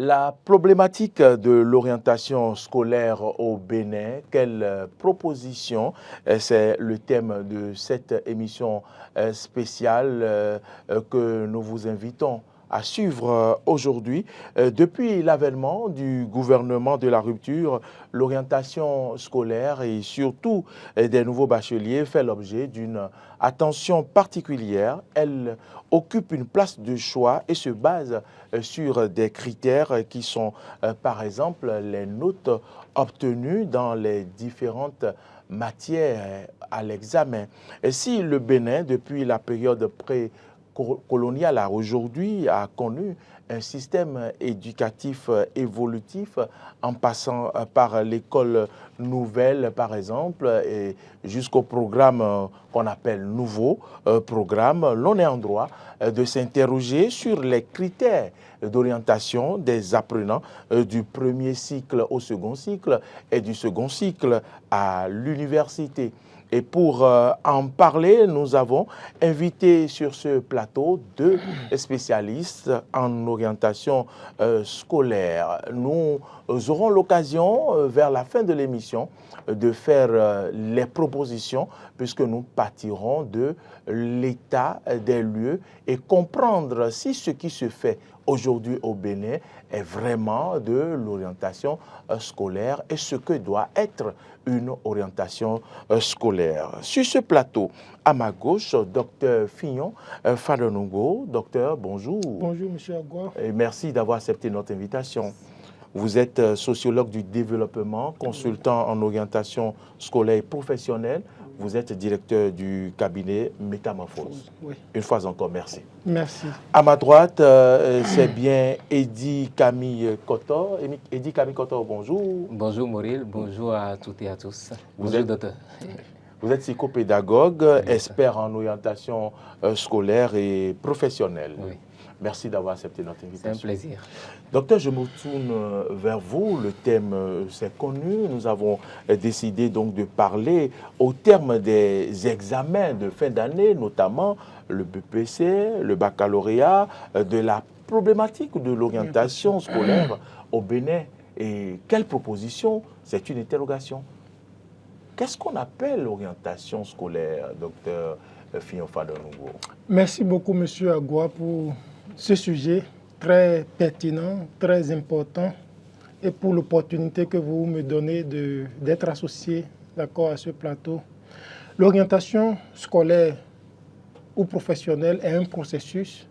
La problématique de l'orientation scolaire au Bénin, quelle proposition, c'est le thème de cette émission spéciale que nous vous invitons à suivre aujourd'hui. Depuis l'avènement du gouvernement de la rupture, l'orientation scolaire et surtout des nouveaux bacheliers fait l'objet d'une attention particulière. Elle occupe une place de choix et se base sur des critères qui sont, par exemple, les notes obtenues dans les différentes matières à l'examen. Et si le Bénin, depuis la période coloniale à aujourd'hui, a connu un système éducatif évolutif en passant par l'école nouvelle, par exemple, et jusqu'au programme qu'on appelle nouveau programme, l'on est en droit de s'interroger sur les critères d'orientation des apprenants du premier cycle au second cycle et du second cycle à l'université. Et pour en parler, nous avons invité sur ce plateau deux spécialistes en orientation scolaire. Nous aurons l'occasion, vers la fin de l'émission, de faire les propositions, puisque nous partirons de l'état des lieux et comprendre si ce qui se fait aujourd'hui au Bénin est vraiment de l'orientation scolaire et ce que doit être une orientation scolaire. Sur ce plateau, à ma gauche, Dr Fignon Fadonongo. Docteur, bonjour. Bonjour, monsieur Agua. Et merci d'avoir accepté notre invitation. Vous êtes sociologue du développement, consultant en orientation scolaire et professionnelle. Vous êtes directeur du cabinet Métamorphose. Oui. Une fois encore, merci. Merci. À ma droite, c'est bien Eddy Camille Kotor. Eddy Camille Kotor, bonjour. Bonjour Mauril, bonjour à toutes et à tous. Bonjour docteur. Vous êtes psychopédagogue, expert en orientation scolaire et professionnelle. Oui. Merci d'avoir accepté notre invitation. C'est un plaisir. Docteur, je me tourne vers vous. Le thème, c'est connu. Nous avons décidé donc de parler au terme des examens de fin d'année, notamment le BPC, le baccalauréat, de la problématique de l'orientation scolaire au Bénin. Et quelle proposition? C'est une interrogation. Qu'est-ce qu'on appelle l'orientation scolaire, docteur Fignon Fadonongo? Merci beaucoup, monsieur Agua, pour ce sujet très pertinent, très important, et pour l'opportunité que vous me donnez d'être associé à ce plateau. L'orientation scolaire ou professionnelle est un processus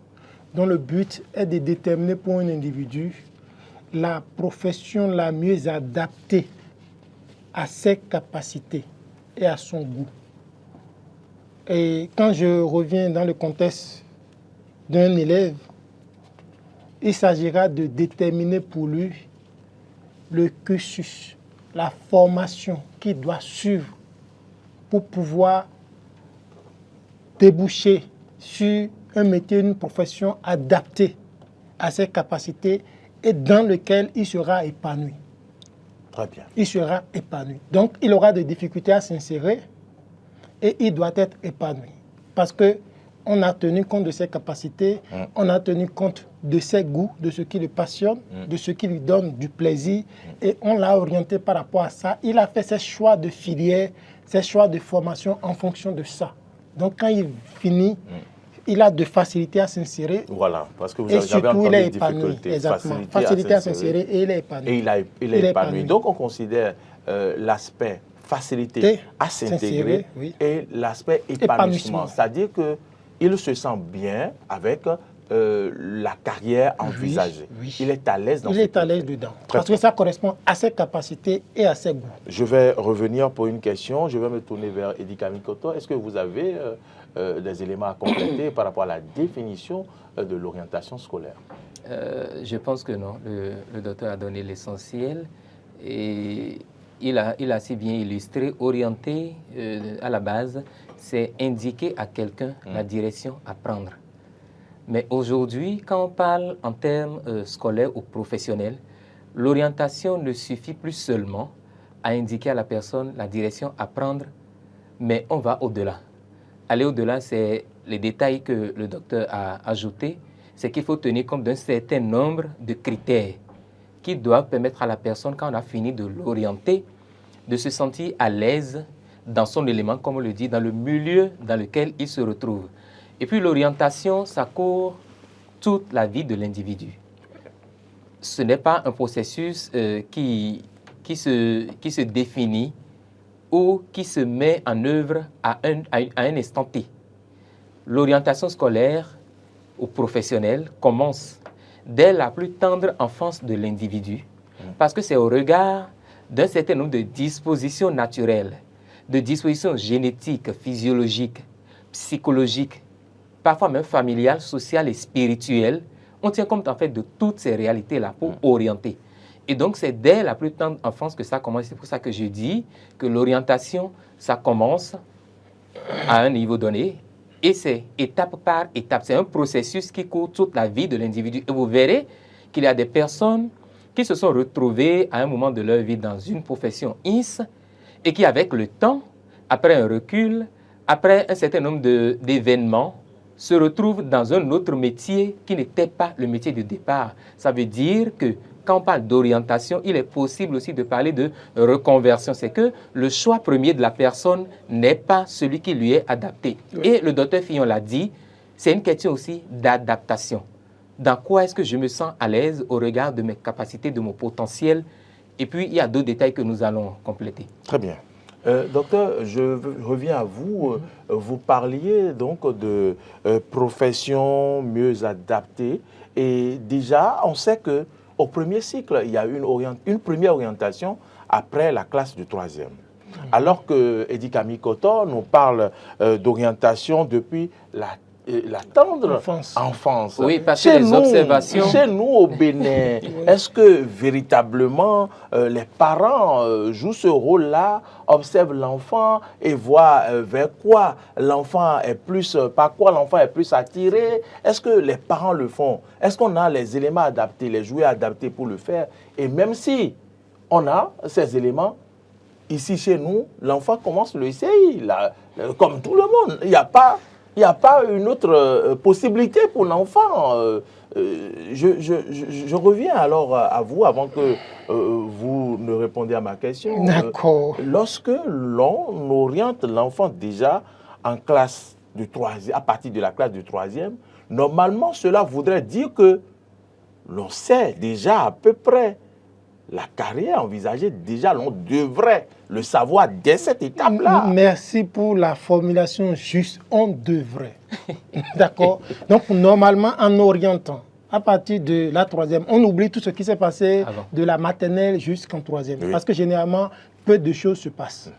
dont le but est de déterminer pour un individu la profession la mieux adaptée à ses capacités et à son goût. Et quand je reviens dans le contexte d'un élève, il s'agira de déterminer pour lui le cursus, la formation qu'il doit suivre pour pouvoir déboucher sur un métier, une profession adaptée à ses capacités et dans lequel il sera épanoui. Très bien. Il sera épanoui. Donc, il aura des difficultés à s'insérer et il doit être épanoui. Parce qu'on a tenu compte de ses capacités, on a tenu compte de ses goûts, de ce qui le passionne, de ce qui lui donne du plaisir, et on l'a orienté par rapport à ça. Il a fait ses choix de filière, ses choix de formation en fonction de ça. Donc, quand il finit, il a de facilité à s'insérer. Voilà, parce que vous et avez surtout, entendu il est des épanoui. difficultés. Exactement. Facilité à s'insérer et il est épanoui. Et il est épanoui. Donc, on considère l'aspect facilité à s'intégrer et l'aspect épanouissement. C'est-à-dire qu'il se sent bien avec la carrière envisagée. Oui. Il est à l'aise dans Il est à l'aise dedans. Parce que ça correspond à ses capacités et à ses goûts. Je vais revenir pour une question. Je vais me tourner vers Eddy Camille Kotor. Est-ce que vous avez des éléments à compléter par rapport à la définition de l'orientation scolaire? Je pense que non. Le docteur a donné l'essentiel et il a si bien illustré. Orienter à la base, c'est indiquer à quelqu'un la direction à prendre. Mais aujourd'hui, quand on parle en termes scolaires ou professionnels, l'orientation ne suffit plus seulement à indiquer à la personne la direction à prendre, mais on va au-delà. Aller au-delà, c'est les détails que le docteur a ajoutés, c'est qu'il faut tenir compte d'un certain nombre de critères qui doivent permettre à la personne, quand on a fini de l'orienter, de se sentir à l'aise dans son élément, comme on le dit, dans le milieu dans lequel il se retrouve. Et puis l'orientation, ça court toute la vie de l'individu. Ce n'est pas un processus qui se définit ou qui se met en œuvre à un instant T. L'orientation scolaire ou professionnelle commence dès la plus tendre enfance de l'individu, parce que c'est au regard d'un certain nombre de dispositions naturelles, de dispositions génétiques, physiologiques, psychologiques, parfois même familiales, sociales et spirituelles. On tient compte en fait de toutes ces réalités-là pour orienter. Et donc c'est dès la plus tendre enfance que ça commence. C'est pour ça que je dis que l'orientation, ça commence à un niveau donné et c'est étape par étape. C'est un processus qui court toute la vie de l'individu. Et vous verrez qu'il y a des personnes qui se sont retrouvées à un moment de leur vie dans une profession X et qui, avec le temps, après un recul, après un certain nombre d'événements, se retrouvent dans un autre métier qui n'était pas le métier de départ. Ça veut dire que quand on parle d'orientation, il est possible aussi de parler de reconversion. C'est que le choix premier de la personne n'est pas celui qui lui est adapté. Oui. Et le docteur Fillon l'a dit, c'est une question aussi d'adaptation. Dans quoi est-ce que je me sens à l'aise au regard de mes capacités, de mon potentiel? Et puis, il y a d'autres détails que nous allons compléter. Très bien. Docteur, je reviens à vous. Vous parliez donc de professions mieux adaptées. Et déjà, on sait qu'au premier cycle, il y a une première orientation après la classe du 3e. Alors que Eddy Kamikoto nous parle d'orientation depuis la tendre enfance. Oui, parce que les observations... Chez nous, au Bénin, est-ce que véritablement les parents jouent ce rôle-là, observent l'enfant et voient vers quoi l'enfant est plus, par quoi l'enfant est plus attiré? Est-ce que les parents le font? Est-ce qu'on a les éléments adaptés, les jouets adaptés pour le faire? Et même si on a ces éléments, ici chez nous, l'enfant commence le CI, comme tout le monde. Il n'y a pas une autre possibilité pour l'enfant. Je reviens alors à vous avant que vous ne répondiez à ma question. D'accord. Lorsque l'on oriente l'enfant déjà en classe du 3e, à partir de la classe du 3e, normalement cela voudrait dire que l'on sait déjà à peu près la carrière envisagée, déjà l'on devrait le savoir dès cette étape-là. Merci pour la formulation juste, on devrait. D'accord? Donc normalement en orientant, à partir de la 3e, on oublie tout ce qui s'est passé de la maternelle jusqu'en 3e. Oui. Parce que généralement, peu de choses se passent.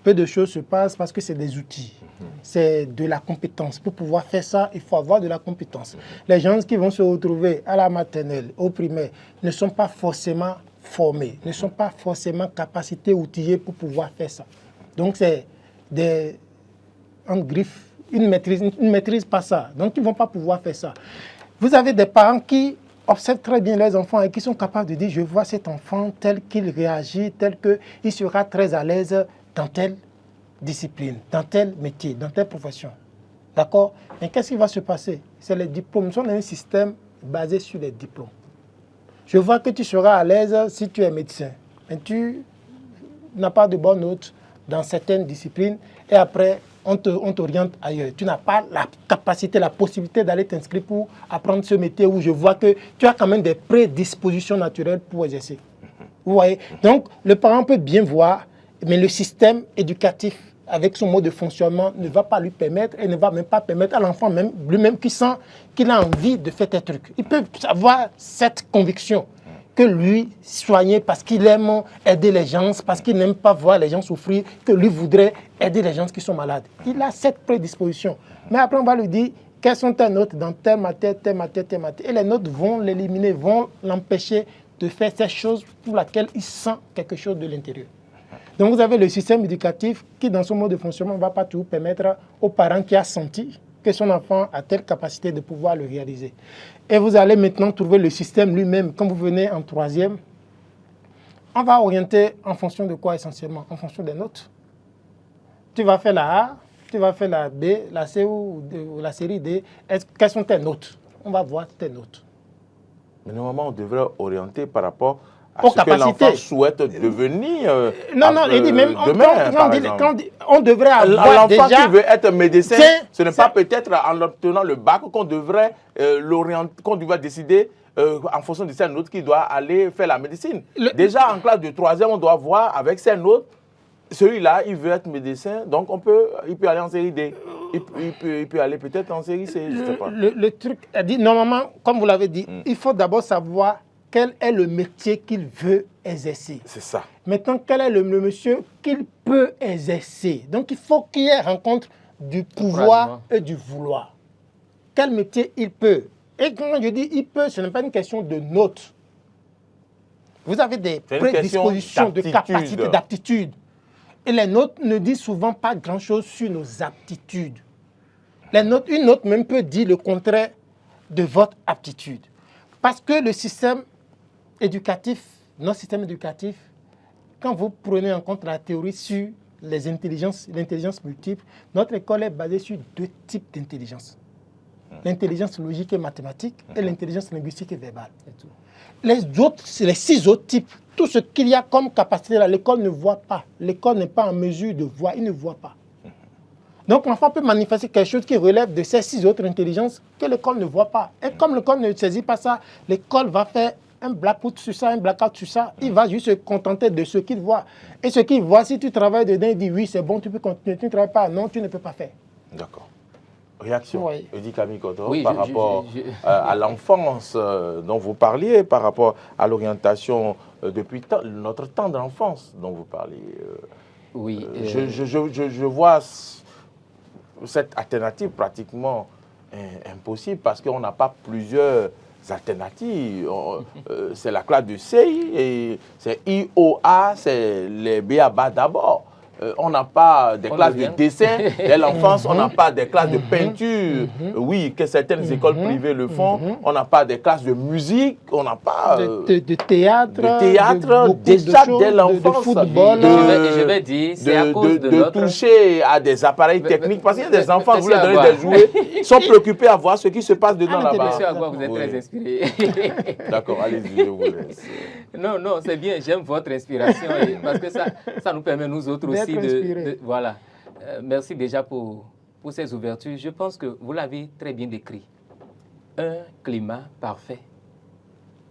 Peu de choses se passent parce que c'est des outils. C'est de la compétence. Pour pouvoir faire ça, il faut avoir de la compétence. Les gens qui vont se retrouver à la maternelle, au primaire, ne sont pas forcément formés, ne sont pas forcément capacités, outillés pour pouvoir faire ça. Donc c'est en griffe, ils ne maîtrisent pas ça. Donc ils ne vont pas pouvoir faire ça. Vous avez des parents qui observent très bien leurs enfants et qui sont capables de dire, je vois cet enfant tel qu'il réagit, tel qu'il sera très à l'aise dans telle discipline, dans tel métier, dans telle profession. D'accord? Mais qu'est-ce qui va se passer? C'est les diplômes. Nous sommes dans un système basé sur les diplômes. Je vois que tu seras à l'aise si tu es médecin, mais tu n'as pas de bonnes notes dans certaines disciplines et après, on t'oriente ailleurs. Tu n'as pas la capacité, la possibilité d'aller t'inscrire pour apprendre ce métier où je vois que tu as quand même des prédispositions naturelles pour exercer. Vous voyez? Donc, le parent peut bien voir, mais le système éducatif, avec son mode de fonctionnement, ne va pas lui permettre et ne va même pas permettre à l'enfant même, lui-même qui sent qu'il a envie de faire des trucs. Il peut avoir cette conviction que lui, soigner parce qu'il aime aider les gens, parce qu'il n'aime pas voir les gens souffrir, que lui voudrait aider les gens qui sont malades. Il a cette prédisposition. Mais après, on va lui dire, quelles sont tes notes dans telle matière, telle matière, telle matière. Et les notes vont l'éliminer, vont l'empêcher de faire ces choses pour lesquelles il sent quelque chose de l'intérieur. Donc vous avez le système éducatif qui, dans son mode de fonctionnement, ne va pas toujours permettre aux parents qui ont senti que son enfant a telle capacité de pouvoir le réaliser. Et vous allez maintenant trouver le système lui-même. Quand vous venez en 3e, on va orienter en fonction de quoi essentiellement? En fonction des notes. Tu vas faire la A, tu vas faire la B, la C ou la série D. Quelles sont tes notes? On va voir tes notes. Mais normalement, on devrait orienter par rapport à ce que l'enfant souhaite devenir. Il dit même demain, on devrait avoir l'enfant déjà... qui veut être médecin, ce n'est pas peut-être en obtenant le bac qu'on devrait l'orienter, qu'on devrait décider en fonction de ses notes qui doit aller faire la médecine. Déjà en classe de 3e, on doit voir avec ses notes, celui-là, il veut être médecin, donc il peut aller en série D. Il peut aller peut-être en série C, je ne sais pas. Le truc a dit, normalement, comme vous l'avez dit, il faut d'abord savoir quel est le métier qu'il veut exercer. C'est ça. Maintenant, quel est le monsieur qu'il peut exercer. Donc, il faut qu'il y ait rencontre du pouvoir et du vouloir. Quel métier il peut. Et quand je dis il peut, ce n'est pas une question de notes. Vous avez des prédispositions de capacité, d'aptitude. Et les notes ne disent souvent pas grand-chose sur nos aptitudes. Une note même peut dire le contraire de votre aptitude. Parce que le système éducatif, notre système éducatif, quand vous prenez en compte la théorie sur l'intelligence multiple, notre école est basée sur 2 types d'intelligence. L'intelligence logique et mathématique et l'intelligence linguistique et verbale. Les 6 autres types, tout ce qu'il y a comme capacité là, l'école ne voit pas. L'école n'est pas en mesure de voir, il ne voit pas. Donc l'enfant peut manifester quelque chose qui relève de ces 6 autres intelligences que l'école ne voit pas. Et comme l'école ne saisit pas ça, l'école va faire un blackout sur ça, un blackout sur ça. Il va juste se contenter de ce qu'il voit. Et ce qu'il voit, si tu travailles dedans, il dit oui, c'est bon, tu peux continuer. Tu ne travailles pas, non, tu ne peux pas faire. D'accord. Réaction, Edi Kamikoto, oui, par rapport à l'enfance dont vous parliez, par rapport à l'orientation depuis notre temps d'enfance dont vous parliez. Oui. Je vois cette alternative pratiquement impossible parce qu'on n'a pas plusieurs alternatives. C'est la classe de CI, et c'est IOA, c'est les BABA d'abord. On n'a pas des classes de dessin dès l'enfance, on n'a pas des classes de peinture, oui, que certaines écoles privées le font, on n'a pas des classes de musique, on n'a pas de théâtre, déjà dès l'enfance, de football. Je vais dire, c'est à cause de toucher à des appareils techniques, parce qu'il y a des enfants, vous leur donnez des jouets, ils sont préoccupés à voir ce qui se passe dedans là-bas. Monsieur Agua, vous êtes très inspiré. D'accord, allez-y, je vous laisse. Non, c'est bien, j'aime votre inspiration, parce que ça nous permet nous autres aussi voilà. Merci déjà pour ces ouvertures. Je pense que vous l'avez très bien décrit. Un climat parfait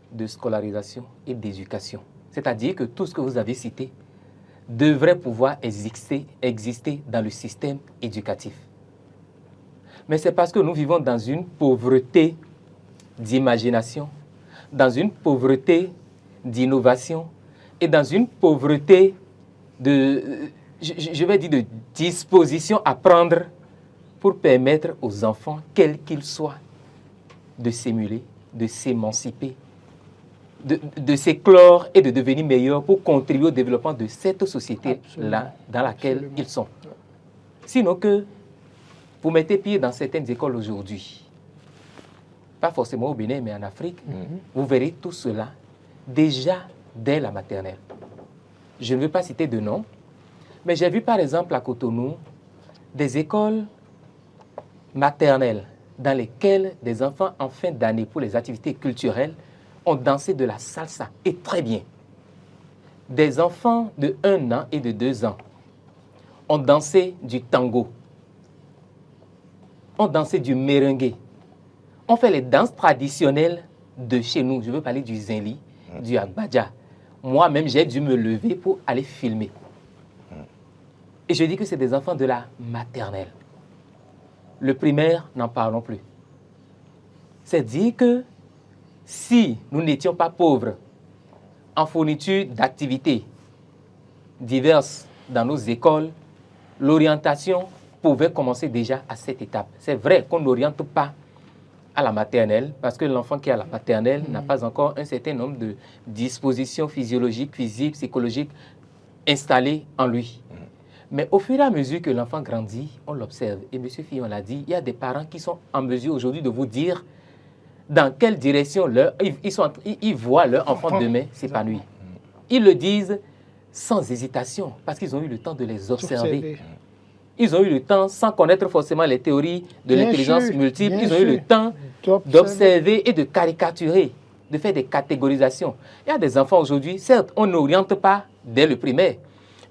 de scolarisation et d'éducation. C'est-à-dire que tout ce que vous avez cité devrait pouvoir exister dans le système éducatif. Mais c'est parce que nous vivons dans une pauvreté d'imagination, dans une pauvreté d'innovation et dans une pauvreté je vais dire de disposition à prendre pour permettre aux enfants, quels qu'ils soient, de s'émuler, de s'émanciper, de s'éclore et de devenir meilleurs pour contribuer au développement de cette société-là dans laquelle ils sont. Sinon que vous mettez pied dans certaines écoles aujourd'hui, pas forcément au Bénin, mais en Afrique, vous verrez tout cela déjà dès la maternelle. Je ne veux pas citer de nom, mais j'ai vu par exemple à Cotonou des écoles maternelles dans lesquelles des enfants en fin d'année pour les activités culturelles ont dansé de la salsa, et très bien. Des enfants de 1 an et de 2 ans ont dansé du tango, ont dansé du merengue, ont fait les danses traditionnelles de chez nous. Je veux parler du zinli, du agbadja. Moi-même, j'ai dû me lever pour aller filmer. Et je dis que c'est des enfants de la maternelle. Le primaire, n'en parlons plus. C'est dire que si nous n'étions pas pauvres en fourniture d'activités diverses dans nos écoles, l'orientation pouvait commencer déjà à cette étape. C'est vrai qu'on n'oriente pas à la maternelle, parce que l'enfant qui est à la maternelle n'a pas encore un certain nombre de dispositions physiologiques, physiques, psychologiques installées en lui. Mais au fur et à mesure que l'enfant grandit, on l'observe. Et M. Fillon l'a dit, il y a des parents qui sont en mesure aujourd'hui de vous dire dans quelle direction ils voient leur enfant demain s'épanouir. Ils le disent sans hésitation, parce qu'ils ont eu le temps de les observer. Ils ont eu le temps, sans connaître forcément les théories de l'intelligence multiple, ils ont eu le temps d'observer et de caricaturer. de faire des catégorisations. Il y a des enfants aujourd'hui, certes, on n'oriente pas dès le primaire,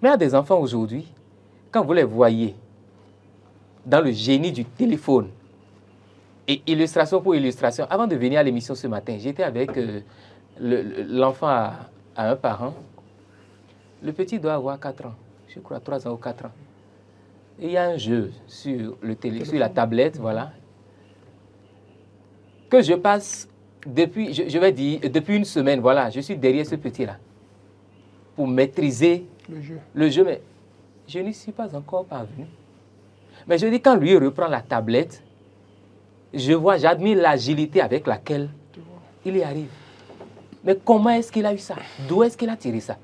mais il y a des enfants aujourd'hui, quand vous les voyez dans le génie du téléphone, et illustration pour illustration, avant de venir à l'émission ce matin, j'étais avec l'enfant à un parent. Le petit doit avoir 4 ans, je crois 3 ans ou 4 ans. Et il y a un jeu sur la tablette, voilà, que je passe depuis, je vais dire, depuis une semaine, voilà, je suis derrière ce petit-là pour maîtriser le jeu, mais je n'y suis pas encore parvenu. Mais je dis, quand lui reprend la tablette, j'admire l'agilité avec laquelle il y arrive. Mais comment est-ce qu'il a eu ça? D'où est-ce qu'il a tiré ça?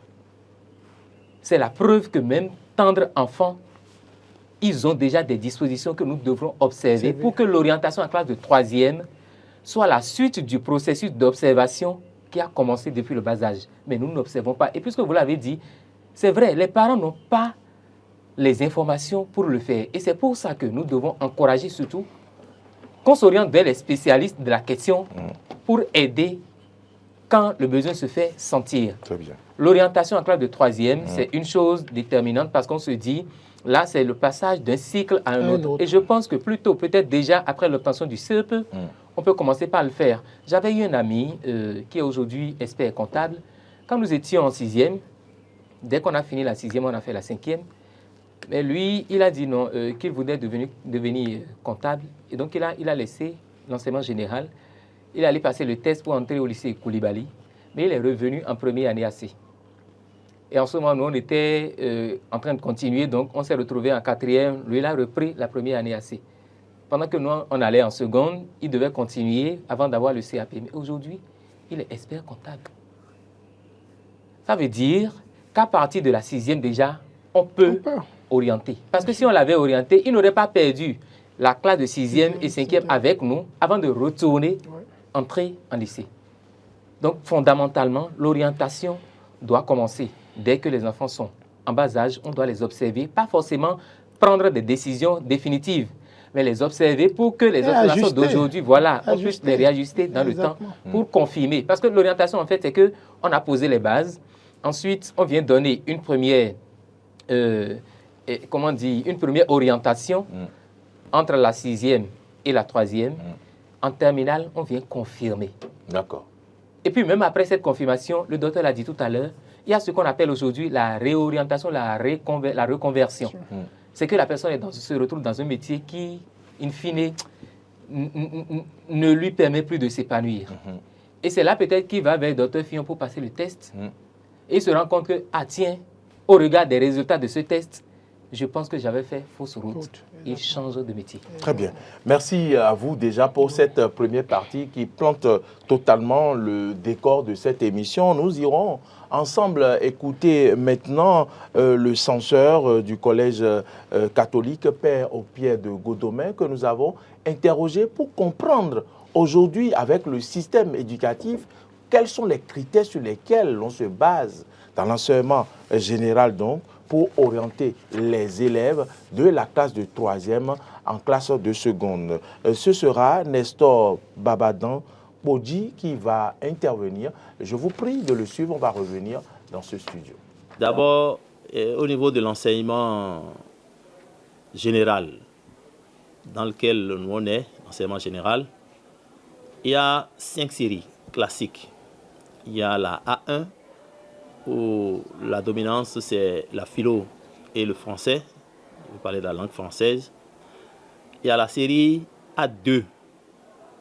C'est la preuve que même tendre enfant, ils ont déjà des dispositions que nous devrons observer pour que l'orientation en classe de 3e soit la suite du processus d'observation qui a commencé depuis le bas âge. Mais nous n'observons pas. Et puisque vous l'avez dit, c'est vrai, les parents n'ont pas les informations pour le faire. Et c'est pour ça que nous devons encourager surtout qu'on s'oriente vers les spécialistes de la question pour aider quand le besoin se fait sentir. Très bien. L'orientation en classe de 3e, c'est une chose déterminante parce qu'on se dit, là, c'est le passage d'un cycle à un autre. Et je pense que plutôt, peut-être déjà après l'obtention du CEP, on peut commencer par le faire. J'avais eu un ami qui est aujourd'hui expert comptable. Quand nous étions en 6e, dès qu'on a fini la 6e, on a fait la 5e. Mais lui, il a dit non, qu'il voulait devenir comptable. Et donc, il a laissé l'enseignement général. Il est allé passer le test pour entrer au lycée Koulibaly. Mais il est revenu en première année AC. Et en ce moment, nous, on était en train de continuer. Donc, on s'est retrouvés en 4e. Lui, il a repris la première année AC. Pendant que nous, on allait en seconde, il devait continuer avant d'avoir le CAP. Mais aujourd'hui, il est expert comptable. Ça veut dire qu'à partir de la 6e déjà, on peut orienter. Parce que si on l'avait orienté, il n'aurait pas perdu la classe de 6e et 5e avec nous avant de retourner entrer en lycée. Donc, fondamentalement, l'orientation doit commencer dès que les enfants sont en bas âge. On doit les observer, pas forcément prendre des décisions définitives, mais les observer pour que les observations d'aujourd'hui, voilà, on puisse les réajuster dans le temps pour confirmer. Parce que l'orientation, en fait, c'est qu'on a posé les bases. Ensuite, on vient donner une première, une première orientation entre la 6e et la 3e. En terminale, on vient confirmer. D'accord. Et puis, même après cette confirmation, le docteur l'a dit tout à l'heure, il y a ce qu'on appelle aujourd'hui la réorientation, la reconversion. C'est que la personne se retrouve dans un métier qui, in fine, ne lui permet plus de s'épanouir. Et c'est là peut-être qu'il va vers le docteur Fillon pour passer le test. Et il se rend compte que, ah tiens, au regard des résultats de ce test, je pense que j'avais fait fausse route. Il change de métier. Très bien. Merci à vous déjà pour cette première partie qui plante totalement le décor de cette émission. Nous irons ensemble écouter maintenant le censeur du collège catholique, Père Pierre de Godomain, que nous avons interrogé pour comprendre aujourd'hui avec le système éducatif quels sont les critères sur lesquels l'on se base dans l'enseignement général donc pour orienter les élèves de la classe de 3e en classe de seconde. Ce sera Nestor Babadan Bodji qui va intervenir. Je vous prie de le suivre, on va revenir dans ce studio. D'abord, au niveau de l'enseignement général, dans lequel nous on est, l'enseignement général, il y a 5 séries classiques. Il y a la A1, où la dominance, c'est la philo et le français. Vous parlez de la langue française. Il y a la série A2,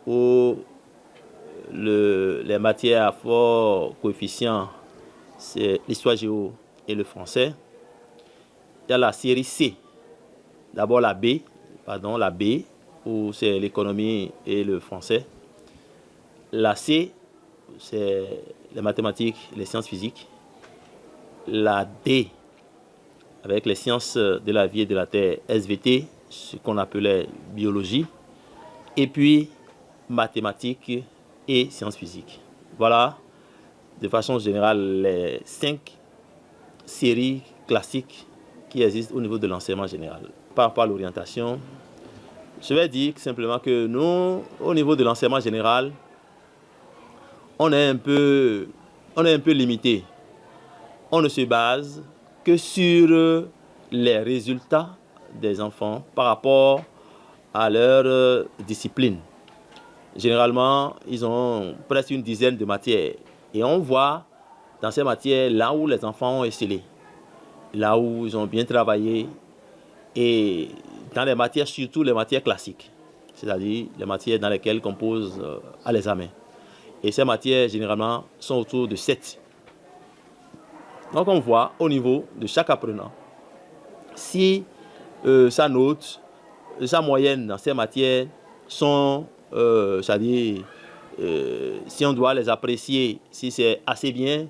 où les matières à fort coefficient, c'est l'histoire géo et le français. Il y a la série C, d'abord la B, où c'est l'économie et le français. La C, c'est les mathématiques et les sciences physiques. La D, avec les sciences de la vie et de la terre, SVT, ce qu'on appelait biologie. Et puis, mathématiques et sciences physiques. Voilà, de façon générale, les 5 séries classiques qui existent au niveau de l'enseignement général. Par rapport à l'orientation, je vais dire simplement que nous, au niveau de l'enseignement général, on est un peu limité. On ne se base que sur les résultats des enfants par rapport à leur discipline. Généralement, ils ont presque une dizaine de matières. Et on voit dans ces matières là où les enfants ont excellé, là où ils ont bien travaillé, et dans les matières, surtout les matières classiques, c'est-à-dire les matières dans lesquelles on compose à l'examen. Et ces matières, généralement, sont autour de 7. Donc on voit au niveau de chaque apprenant, si sa note, sa moyenne dans ces matières sont, c'est-à-dire, si on doit les apprécier, si c'est assez bien,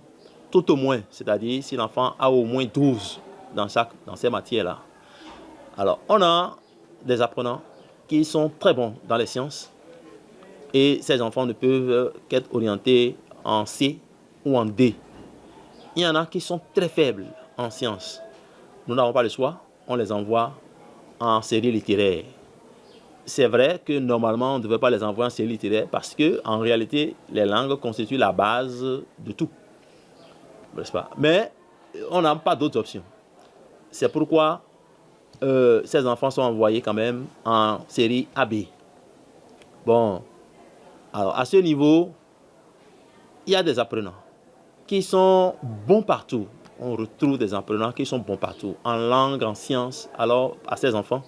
tout au moins, c'est-à-dire si l'enfant a au moins 12 dans ces matières-là. Alors, on a des apprenants qui sont très bons dans les sciences et ces enfants ne peuvent qu'être orientés en C ou en D. Il y en a qui sont très faibles en sciences. Nous n'avons pas le choix, on les envoie en série littéraire. C'est vrai que normalement, on ne devait pas les envoyer en série littéraire parce qu'en réalité, les langues constituent la base de tout. N'est-ce pas? Mais on n'a pas d'autres options. C'est pourquoi ces enfants sont envoyés quand même en série AB. Bon, alors à ce niveau, il y a des apprenants qui sont bons partout. On retrouve des apprenants qui sont bons partout, en langue, en sciences. Alors, à ces enfants,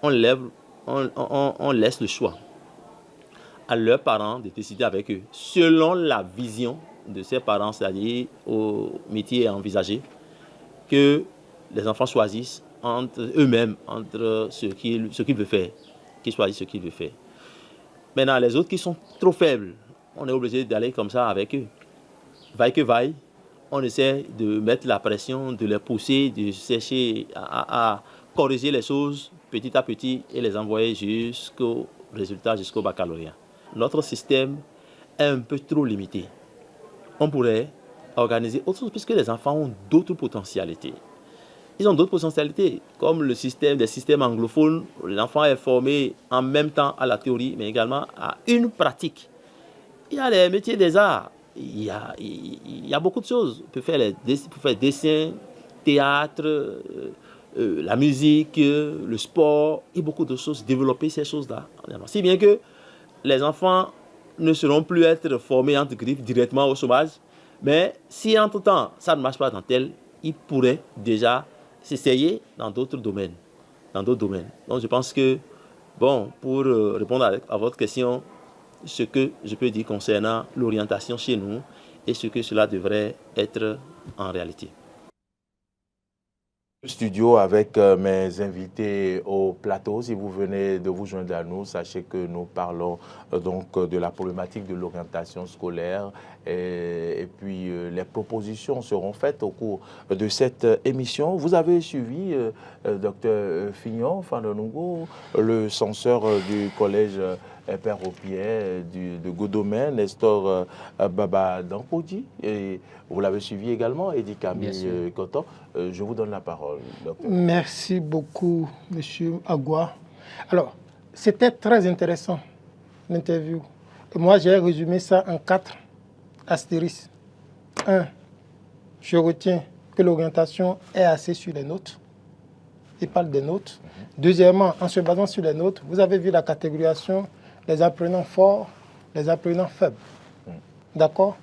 on laisse le choix à leurs parents de décider avec eux, selon la vision de ces parents, c'est-à-dire au métier envisagé, que les enfants choisissent entre eux-mêmes, entre ce qu'ils veulent faire, qu'ils choisissent ce qu'ils veulent faire. Maintenant, les autres qui sont trop faibles, on est obligé d'aller comme ça avec eux. Vaille que vaille, on essaie de mettre la pression, de les pousser, de chercher à corriger les choses petit à petit et les envoyer jusqu'au résultat, jusqu'au baccalauréat. Notre système est un peu trop limité. On pourrait organiser autre chose puisque les enfants ont d'autres potentialités. Ils ont d'autres potentialités, comme des systèmes anglophones. L'enfant est formé en même temps à la théorie, mais également à une pratique. Il y a les métiers des arts. Il y a beaucoup de choses. On peut faire dessin, théâtre, la musique, le sport et beaucoup de choses. Développer ces choses-là. Si bien que les enfants ne seront plus être formés entre griffes directement au chômage. Mais si entre-temps, ça ne marche pas dans tel, ils pourraient déjà s'essayer dans d'autres domaines. Donc je pense que, bon, pour répondre à votre question, ce que je peux dire concernant l'orientation chez nous et ce que cela devrait être en réalité. Studio avec mes invités au plateau. Si vous venez de vous joindre à nous, sachez que nous parlons donc de la problématique de l'orientation scolaire et puis les propositions seront faites au cours de cette émission. Vous avez suivi Dr Fignon Fandonungo, le censeur du collège Père Aupier de Godomène, Nestor Baba Dankodi, et vous l'avez suivi également, Eddy Camille Koto. Je vous donne la parole, docteur. Merci beaucoup, monsieur Agua. Alors, c'était très intéressant, l'interview. Moi, j'ai résumé ça en 4 astérisques. 1. Je retiens que l'orientation est assez sur les notes. Il parle des notes. Deuxièmement, en se basant sur les notes, vous avez vu la catégorisation des apprenants forts, les apprenants faibles. D'accord?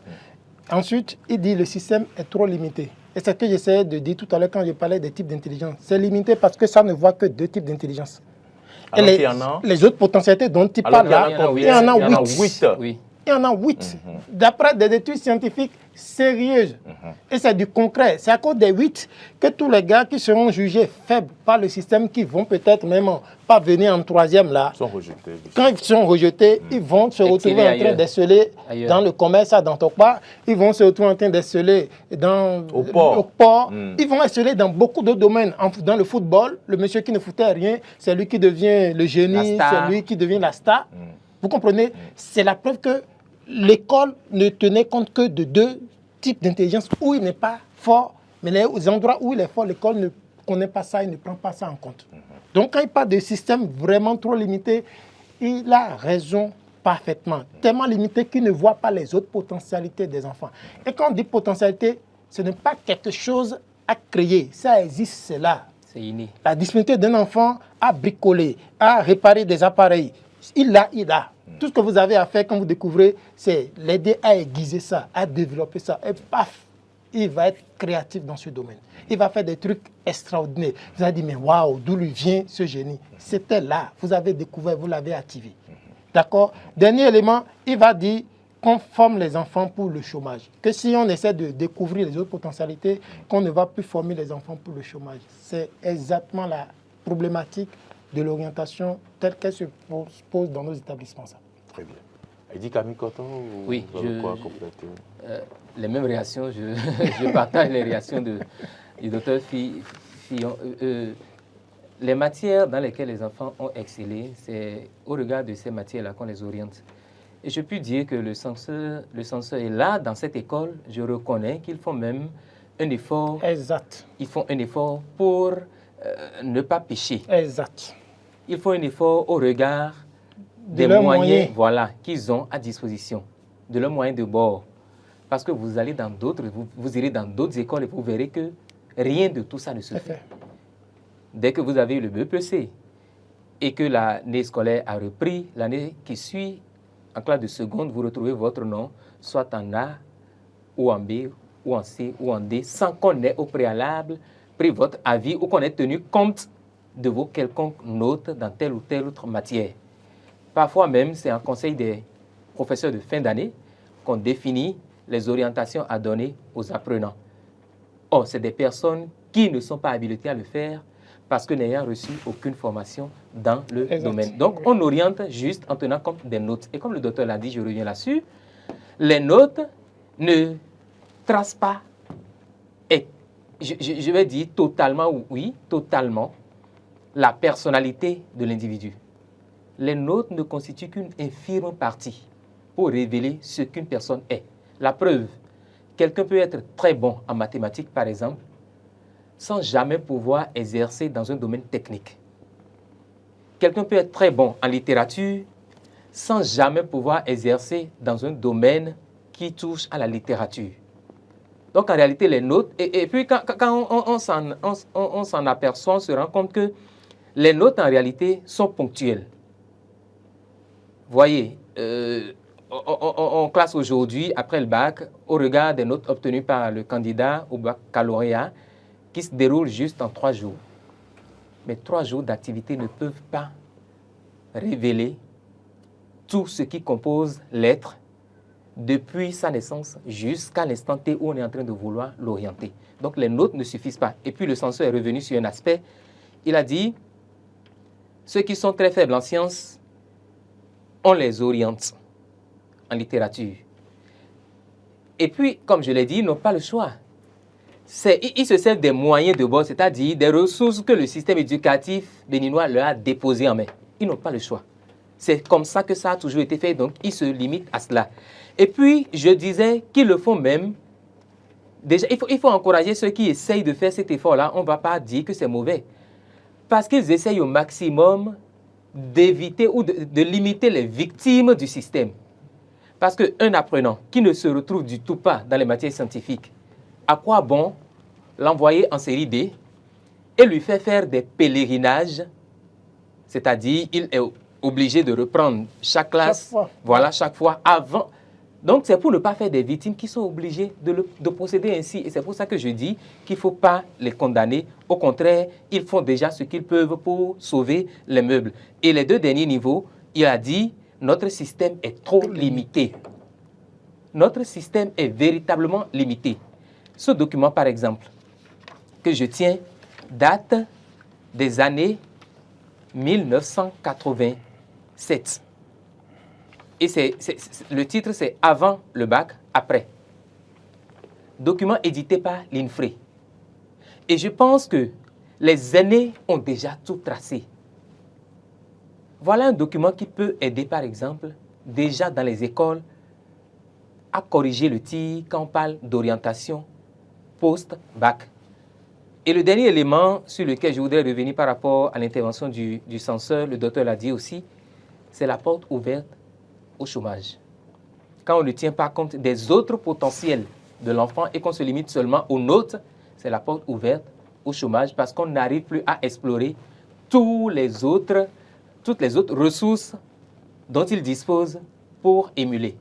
Ensuite, il dit que le système est trop limité. Et c'est ce que j'essayais de dire tout à l'heure quand je parlais des types d'intelligence. C'est limité parce que ça ne voit que 2 types d'intelligence. Et les autres potentialités dont il parle là, il y en a 8. Oui. Il y en a 8. D'après des études scientifiques sérieuses. Et c'est du concret. C'est à cause des 8 que tous les gars qui seront jugés faibles par le système, qui vont peut-être même pas venir en 3e là, sont rejetés. Quand ils sont rejetés, ils vont se retrouver en train d'esseler dans le commerce à Dantokpa. Ils vont se retrouver en train d'esseler au port. Ils vont esseler dans beaucoup d'autres domaines. Dans le football, le monsieur qui ne foutait rien, c'est lui qui devient le génie, c'est lui qui devient la star. Vous comprenez? C'est la preuve que l'école ne tenait compte que de 2 types d'intelligence où il n'est pas fort, mais les endroits où il est fort, l'école ne connaît pas ça, il ne prend pas ça en compte. Donc quand il parle de système vraiment trop limité, il a raison parfaitement, tellement limité qu'ils ne voient pas les autres potentialités des enfants. Et quand on dit potentialité, ce n'est pas quelque chose à créer, ça existe, c'est là. C'est inné. La disponibilité d'un enfant à bricoler, à réparer des appareils, il a. Tout ce que vous avez à faire quand vous découvrez, c'est l'aider à aiguiser ça, à développer ça. Et paf, il va être créatif dans ce domaine. Il va faire des trucs extraordinaires. Vous allez dire, mais waouh, d'où lui vient ce génie? C'était là, vous avez découvert, vous l'avez activé. D'accord? Dernier élément, il va dire qu'on forme les enfants pour le chômage. Que si on essaie de découvrir les autres potentialités, qu'on ne va plus former les enfants pour le chômage. C'est exactement la problématique de l'orientation telle qu'elle se pose dans nos établissements. Ça. Très bien. Eddie Camille Coton, oui, vous avez quoi compléter? Les mêmes réactions, je partage les réactions du docteur Fillon. Les matières dans lesquelles les enfants ont excellé, c'est au regard de ces matières-là qu'on les oriente. Et je puis dire que le censeur est là, dans cette école. Je reconnais qu'ils font même un effort. Exact. Ils font un effort pour ne pas pécher. Exact. Ils font un effort au regard des moyens voilà, qu'ils ont à disposition, de leurs moyens de bord. Parce que vous allez dans d'autres, vous irez dans d'autres écoles et vous verrez que rien de tout ça ne se fait. Dès que vous avez eu le BEPC et que l'année scolaire a repris, l'année qui suit, en classe de seconde, vous retrouvez votre nom, soit en A, ou en B, ou en C, ou en D, sans qu'on ait au préalable pris votre avis ou qu'on ait tenu compte de vos quelconques notes dans telle ou telle autre matière. Parfois même, c'est en conseil des professeurs de fin d'année qu'on définit les orientations à donner aux apprenants. Or, c'est des personnes qui ne sont pas habilitées à le faire parce que n'ayant reçu aucune formation dans le domaine. Donc, on oriente juste en tenant compte des notes. Et comme le docteur l'a dit, je reviens là-dessus, les notes ne tracent pas, et je vais dire totalement, oui, totalement, la personnalité de l'individu. Les notes ne constituent qu'une infime partie pour révéler ce qu'une personne est. La preuve, quelqu'un peut être très bon en mathématiques, par exemple, sans jamais pouvoir exercer dans un domaine technique. Quelqu'un peut être très bon en littérature sans jamais pouvoir exercer dans un domaine qui touche à la littérature. Donc en réalité, les notes, et puis quand on s'en aperçoit, on se rend compte que les notes en réalité sont ponctuelles. Voyez, on classe aujourd'hui, après le bac, au regard des notes obtenues par le candidat au baccalauréat, qui se déroule juste en 3 jours. Mais 3 jours d'activité ne peuvent pas révéler tout ce qui compose l'être depuis sa naissance jusqu'à l'instant T où on est en train de vouloir l'orienter. Donc les notes ne suffisent pas. Et puis le censeur est revenu sur un aspect. Il a dit, ceux qui sont très faibles en sciences, on les oriente en littérature. Et puis, comme je l'ai dit, ils n'ont pas le choix. Ils se servent des moyens de bord, c'est-à-dire des ressources que le système éducatif béninois leur a déposées en main. Ils n'ont pas le choix. C'est comme ça que ça a toujours été fait, donc ils se limitent à cela. Et puis, je disais qu'ils le font même. Déjà, il faut encourager ceux qui essayent de faire cet effort-là. On ne va pas dire que c'est mauvais. Parce qu'ils essayent au maximum d'éviter ou de limiter les victimes du système. Parce qu'un apprenant qui ne se retrouve du tout pas dans les matières scientifiques, à quoi bon l'envoyer en série D et lui faire des pèlerinages, c'est-à-dire il est obligé de reprendre chaque classe, chaque fois avant. Donc c'est pour ne pas faire des victimes qui sont obligées de procéder ainsi. Et c'est pour ça que je dis qu'il ne faut pas les condamner. Au contraire, ils font déjà ce qu'ils peuvent pour sauver les meubles. Et les 2 derniers niveaux, il a dit, notre système est trop limité. Notre système est véritablement limité. Ce document, par exemple, que je tiens, date des années 1987. Et le titre, c'est « Avant le bac, après ». Document édité par l'INFRE. Et je pense que les aînés ont déjà tout tracé. Voilà un document qui peut aider, par exemple, déjà dans les écoles, à corriger le tir quand on parle d'orientation post-bac. Et le dernier élément sur lequel je voudrais revenir par rapport à l'intervention du censeur, le docteur l'a dit aussi, c'est la porte ouverte au chômage. Quand on ne tient pas compte des autres potentiels de l'enfant et qu'on se limite seulement aux nôtres, c'est la porte ouverte au chômage parce qu'on n'arrive plus à explorer toutes les autres ressources dont il dispose pour émuler,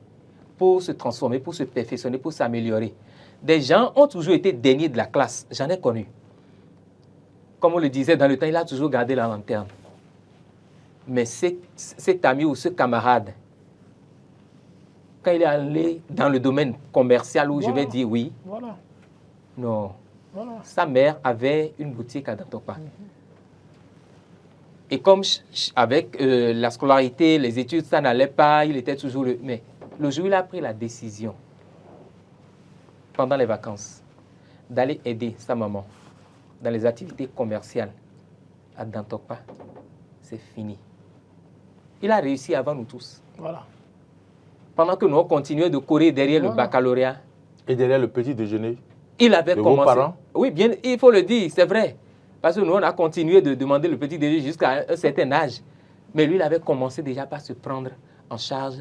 pour se transformer, pour se perfectionner, pour s'améliorer. Des gens ont toujours été derniers de la classe, j'en ai connu. Comme on le disait dans le temps, il a toujours gardé la lanterne. Mais cet ami ou ce camarade, quand il est allé dans le domaine commercial où je vais dire oui, non, sa mère avait une boutique à Dantopa. Et comme avec la scolarité, les études, ça n'allait pas, il était toujours... Mais le jour où il a pris la décision, pendant les vacances, d'aller aider sa maman dans les activités commerciales à Dantopa, c'est fini. Il a réussi avant nous tous. Voilà. Pendant que nous continuions de courir derrière le baccalauréat. Et derrière le petit déjeuner Il avait de commencé. Vos parents? Oui, bien, il faut le dire, c'est vrai. Parce que nous, on a continué de demander le petit déjeuner jusqu'à un certain âge. Mais lui, il avait commencé déjà par se prendre en charge,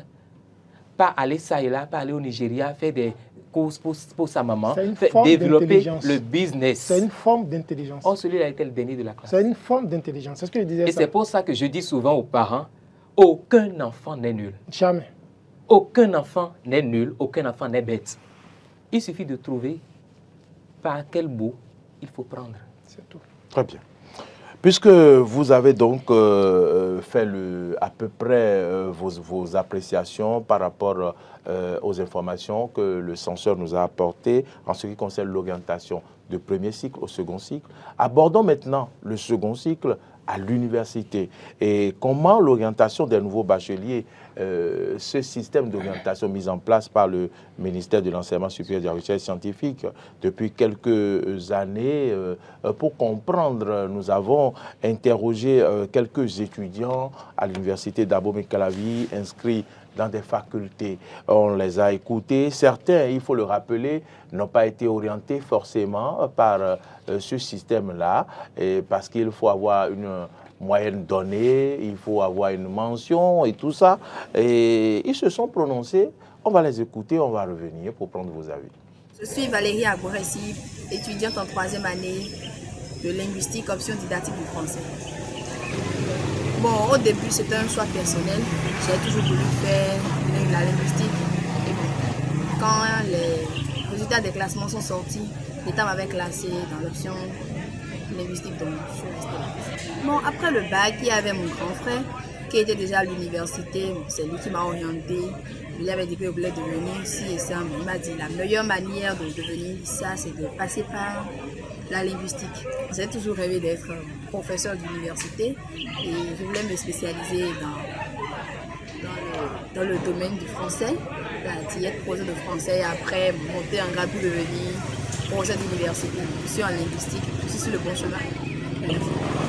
pas aller ça et là, pas aller au Nigeria, faire des courses pour sa maman, développer le business. C'est une forme d'intelligence. Oh, celui-là a été le dernier de la classe. C'est une forme d'intelligence. C'est ce que je disais. Et c'est pour ça que je dis souvent aux parents, aucun enfant n'est nul. Jamais. Aucun enfant n'est nul, aucun enfant n'est bête. Il suffit de trouver par quel bout il faut prendre. C'est tout. Très bien. Puisque vous avez donc fait à peu près vos appréciations par rapport aux informations que le censeur nous a apportées en ce qui concerne l'orientation du premier cycle au second cycle, abordons maintenant le second cycle à l'université et comment l'orientation des nouveaux bacheliers, ce système d'orientation mis en place par le ministère de l'Enseignement supérieur et de la Recherche scientifique depuis quelques années. Pour comprendre, nous avons interrogé quelques étudiants à l'université d'Abomey-Calavi inscrits dans des facultés. On les a écoutés. Certains, il faut le rappeler, n'ont pas été orientés forcément par ce système-là, parce qu'il faut avoir une moyenne donnée, il faut avoir une mention et tout ça. Et ils se sont prononcés. On va les écouter, on va revenir pour prendre vos avis. Je suis Valérie Agouressi, étudiante en 3e année de linguistique, option didactique du français. Bon, au début, c'était un choix personnel. J'ai toujours voulu faire la linguistique. Et bon, quand les résultats des classements sont sortis, l'État m'avait classé dans l'option linguistique, donc je suis restée là. Bon, après le bac, il y avait mon grand frère qui était déjà à l'université. Bon, c'est lui qui m'a orientée. Il avait dit qu'il voulait devenir ci et ça. Mais il m'a dit la meilleure manière de devenir ça, c'est de passer par la linguistique. J'ai toujours rêvé d'être professeur d'université et je voulais me spécialiser dans le domaine du français, être professeur de français et après monter en grade pour devenir professeur d'université. Je suis en linguistique, je suis sur le bon chemin.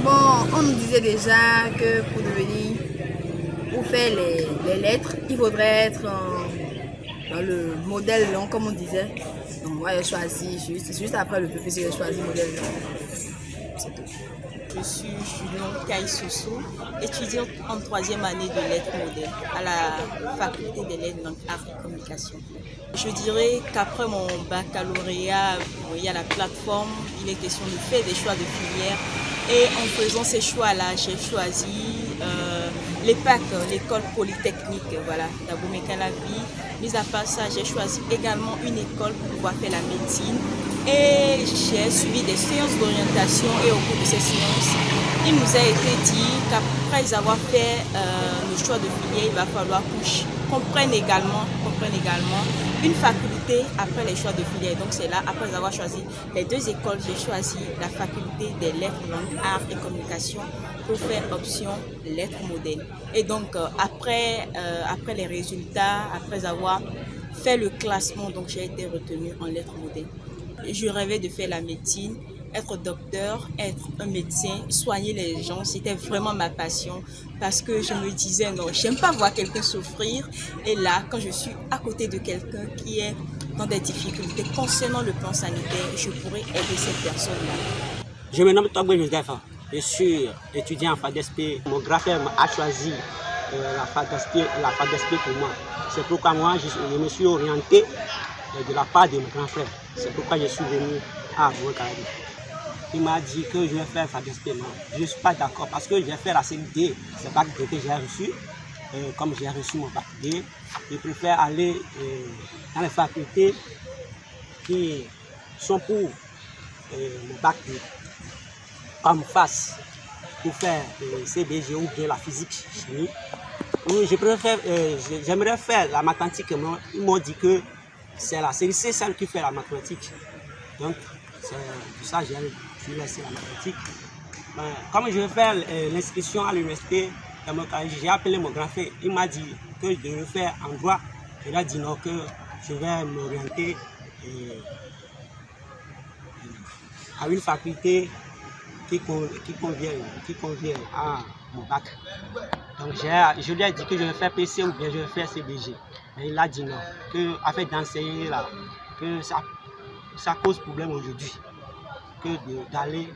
Bon, on nous disait déjà que pour faire les lettres, il faudrait être dans le modèle long, comme on disait. Donc moi, j'ai choisi, juste après le BPC, j'ai choisi le modèle long. C'est tout. Je suis Julien Kaïssousou, étudiante en 3e année de lettres modèles à la faculté des lettres langues, arts et communication. Je dirais qu'après mon baccalauréat, il y a la plateforme, il est question de faire des choix de filière. Et en faisant ces choix-là, j'ai choisi l'EPAC, l'école polytechnique d'Abomey-Calavi. Mis à part ça, j'ai choisi également une école pour pouvoir faire la médecine. Et j'ai suivi des séances d'orientation et au cours de ces séances, il nous a été dit qu'après avoir fait le choix de filière, il va falloir qu'on prenne également une faculté après les choix de filière. Donc c'est là, après avoir choisi les deux écoles, j'ai choisi la faculté des lettres, langues, arts et communication pour faire option lettres modèles. Et donc après les résultats, après avoir fait le classement, donc j'ai été retenue en lettres modèles. Je rêvais de faire la médecine, être docteur, être un médecin, soigner les gens, c'était vraiment ma passion parce que je me disais non, j'aime pas voir quelqu'un souffrir et là, quand je suis à côté de quelqu'un qui est dans des difficultés concernant le plan sanitaire, je pourrais aider cette personne-là. Je me nomme Togbe Joseph, je suis étudiant en FADESP. Mon grand frère a choisi la fac d'SP pour moi. C'est pourquoi moi, je me suis orienté de la part de mon grand frère. C'est pourquoi je suis venu à Abou-Calabi. Il m'a dit que je vais faire fac d'SP. Non, je ne suis pas d'accord parce que j'ai fait la CND, c'est bac D que j'ai reçu. Comme j'ai reçu mon bac D, je préfère aller dans les facultés qui sont pour le bac D, comme FAS, pour faire CBG ou bien la physique, chimie. Oui, j'aimerais faire la mathématique. Ils m'ont dit que c'est la série C, celle qui fait la mathématique. Donc, c'est pour ça que j'ai laissé la mathématique. Comme je vais faire l'inscription à l'université, j'ai appelé mon grand frère. Il m'a dit que je devais faire en droit. Il a dit non, que je vais m'orienter à une faculté qui convient à mon bac. Donc je lui ai dit que je vais faire PC ou bien je vais faire CBG. Mais il a dit non, que afin d'enseigner là, que ça cause problème aujourd'hui, que d'aller